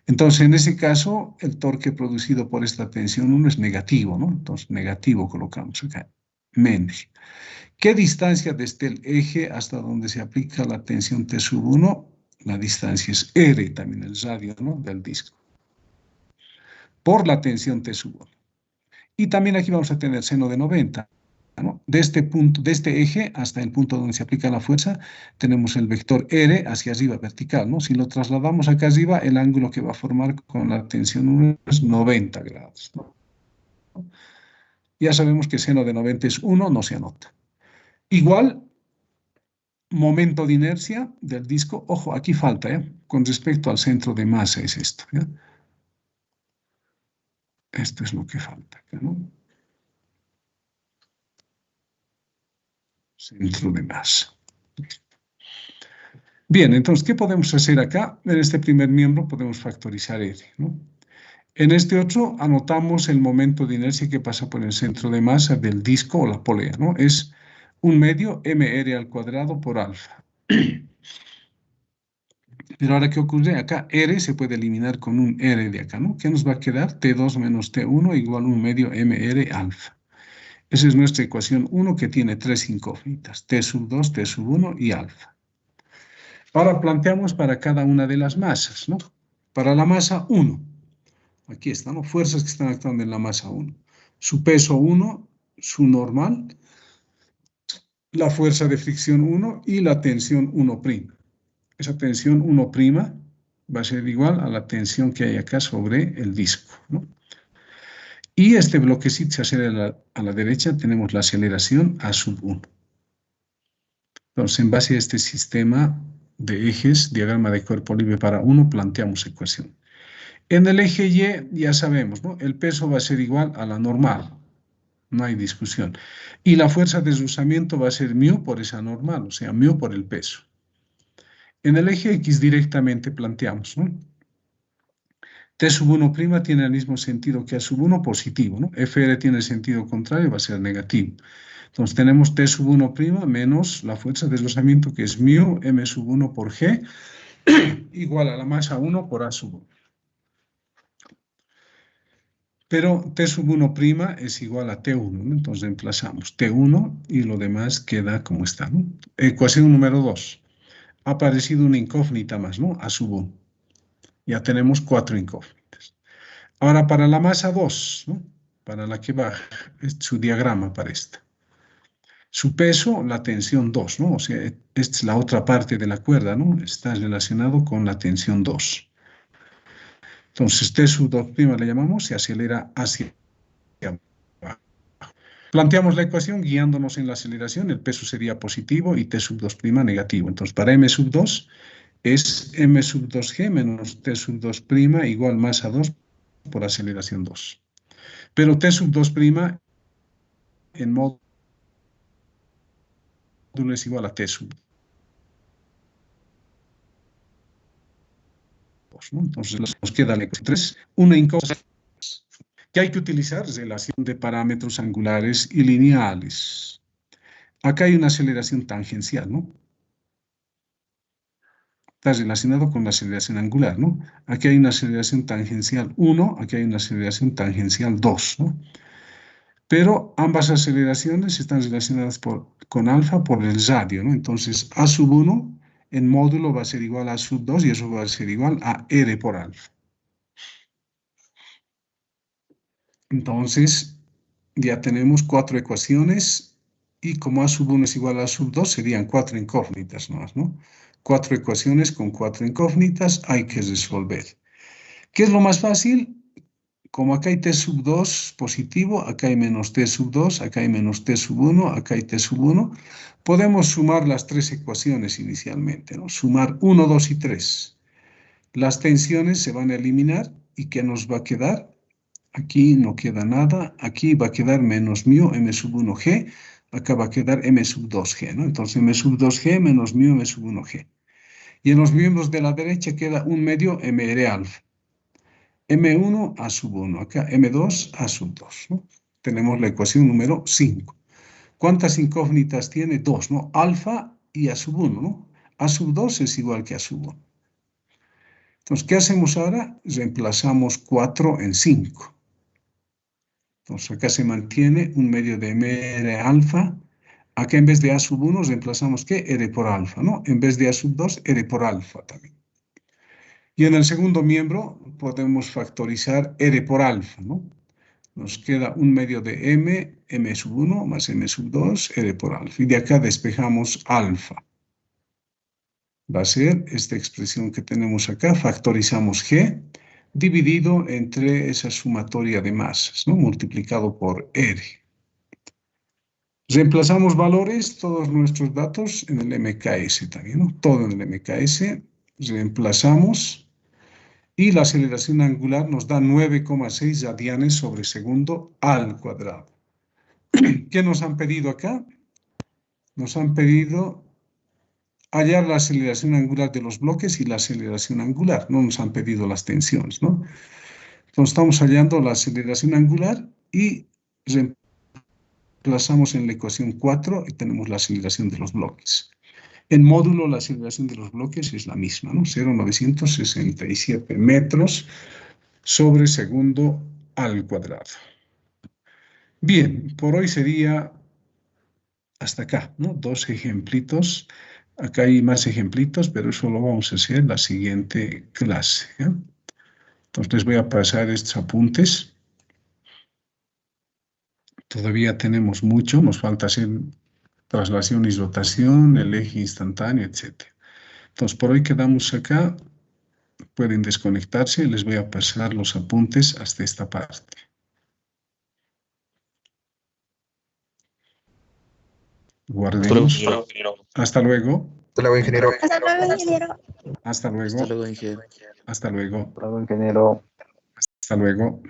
Entonces, en ese caso, el torque producido por esta tensión 1 es negativo, ¿no? Entonces, negativo colocamos acá, menos. ¿Qué distancia desde el eje hasta donde se aplica la tensión T sub 1? La distancia es R, también el radio, ¿no? Del disco, por la tensión T sub 1. Y también aquí vamos a tener seno de 90, ¿no? De este punto, de este eje hasta el punto donde se aplica la fuerza, tenemos el vector R hacia arriba, vertical, ¿no? Si lo trasladamos acá arriba, el ángulo que va a formar con la tensión 1 es 90 grados, ¿no? Ya sabemos que seno de 90 es 1, no se anota. Igual, momento de inercia del disco, ojo, aquí falta, ¿eh? Con respecto al centro de masa es esto, ¿ya? Esto es lo que falta, ¿no? Centro de masa. Bien, entonces, ¿qué podemos hacer acá? En este primer miembro podemos factorizar R, ¿no? En este otro anotamos el momento de inercia que pasa por el centro de masa del disco o la polea, ¿no? Es 1 medio mr al cuadrado por alfa. Pero ahora, ¿qué ocurre? Acá R se puede eliminar con un R de acá, ¿no? ¿Qué nos va a quedar? T2 menos T1 igual 1 medio mr alfa. Esa es nuestra ecuación 1 que tiene tres incógnitas, T sub 2, T sub 1 y alfa. Ahora planteamos para cada una de las masas, ¿no? Para la masa 1, aquí están, ¿no? Fuerzas que están actuando en la masa 1. Su peso 1 su normal, la fuerza de fricción 1 y la tensión 1'. Esa tensión 1' va a ser igual a la tensión que hay acá sobre el disco, ¿no? Y este bloquecito se acelera a la derecha, tenemos la aceleración A sub 1. Entonces, en base a este sistema de ejes, diagrama de cuerpo libre para 1, planteamos ecuación. En el eje Y ya sabemos, ¿no? El peso va a ser igual a la normal, no hay discusión. Y la fuerza de deslizamiento va a ser μ por esa normal, o sea, μ por el peso. En el eje X directamente planteamos, ¿no? T sub 1' tiene el mismo sentido que A sub 1 positivo, ¿no? FR tiene el sentido contrario, va a ser negativo. Entonces tenemos T sub 1' menos la fuerza de deslizamiento que es μ M sub 1 por G igual a la masa 1 por A sub 1. Pero T sub 1' es igual a T1, ¿no? Entonces reemplazamos T1 y lo demás queda como está, ¿no? Ecuación número 2. Ha aparecido una incógnita más, ¿no? A sub 1. Ya tenemos 4 incógnitas. Ahora para la masa 2, ¿no? Para la que baja, es su diagrama para esta. Su peso, la tensión 2, ¿no? O sea, esta es la otra parte de la cuerda, ¿no? Está relacionado con la tensión 2. Entonces, T sub 2' le llamamos, se acelera hacia abajo. Planteamos la ecuación guiándonos en la aceleración, el peso sería positivo y T sub 2' negativo. Entonces, para M sub 2 es M sub 2G menos T sub 2' igual masa 2 por aceleración 2. Pero T sub 2' en módulo es igual a T sub 2, ¿no? Entonces nos queda la ecuación 3, una incógnita que hay que utilizar relación de parámetros angulares y lineales. Acá hay una aceleración tangencial, ¿no? Está relacionado con la aceleración angular, ¿no? Aquí hay una aceleración tangencial 1, aquí hay una aceleración tangencial 2, ¿no? Pero ambas aceleraciones están relacionadas con alfa por el radio, ¿no? Entonces, A sub 1 en módulo va a ser igual a A sub 2 y eso va a ser igual a R por alfa. Entonces, ya tenemos 4 ecuaciones y como A sub 1 es igual a A sub 2, serían 4 incógnitas más, ¿no? 4 ecuaciones con 4 incógnitas hay que resolver. ¿Qué es lo más fácil? Como acá hay T sub 2 positivo, acá hay menos T sub 2, acá hay menos T sub 1, acá hay T sub 1, podemos sumar las 3 ecuaciones inicialmente, ¿no? Sumar 1, 2 y 3. Las tensiones se van a eliminar y ¿qué nos va a quedar? Aquí no queda nada, aquí va a quedar menos μ M sub 1G, acá va a quedar M sub 2G, ¿no? Entonces M sub 2G menos μ M sub 1G. Y en los miembros de la derecha queda un medio MR alfa. M1 A sub 1, acá M2 A sub 2, ¿no? Tenemos la ecuación número 5. ¿Cuántas incógnitas tiene? 2, ¿no? Alfa y A sub 1, ¿no? A sub 2 es igual que A sub 1. Entonces, ¿qué hacemos ahora? Reemplazamos 4 en 5. Entonces, acá se mantiene un medio de MR alfa. Acá en vez de A sub 1 reemplazamos ¿qué? R por alfa, ¿no? En vez de A sub 2, R por alfa también. Y en el segundo miembro podemos factorizar R por alfa, ¿no? Nos queda un medio de M sub 1 más M sub 2, R por alfa. Y de acá despejamos alfa. Va a ser esta expresión que tenemos acá, factorizamos G, dividido entre esa sumatoria de masas, ¿no? Multiplicado por R. Reemplazamos valores, todos nuestros datos en el MKS también, ¿no? Todo en el MKS. Reemplazamos y la aceleración angular nos da 9,6 radianes sobre segundo al cuadrado. ¿Qué nos han pedido acá? Nos han pedido hallar la aceleración angular de los bloques y la aceleración angular. No nos han pedido las tensiones, ¿no? Entonces estamos hallando la aceleración angular y reemplazamos en la ecuación 4 y tenemos la aceleración de los bloques. En módulo la aceleración de los bloques es la misma, ¿no? 0,967 metros sobre segundo al cuadrado. Bien, por hoy sería hasta acá, ¿no? 2 ejemplitos. Acá hay más ejemplitos, pero eso lo vamos a hacer en la siguiente clase, ¿eh? Entonces les voy a pasar estos apuntes Todavía tenemos mucho, nos falta hacer traslación y rotación, el eje instantáneo, etc. Entonces, por hoy quedamos acá. Pueden desconectarse, les voy a pasar los apuntes hasta esta parte. Guardemos. Hasta luego. Hasta luego, ingeniero. Hasta luego, ingeniero. Hasta luego. Hasta luego, ingeniero. Hasta luego. Hasta luego, ingeniero. Hasta luego.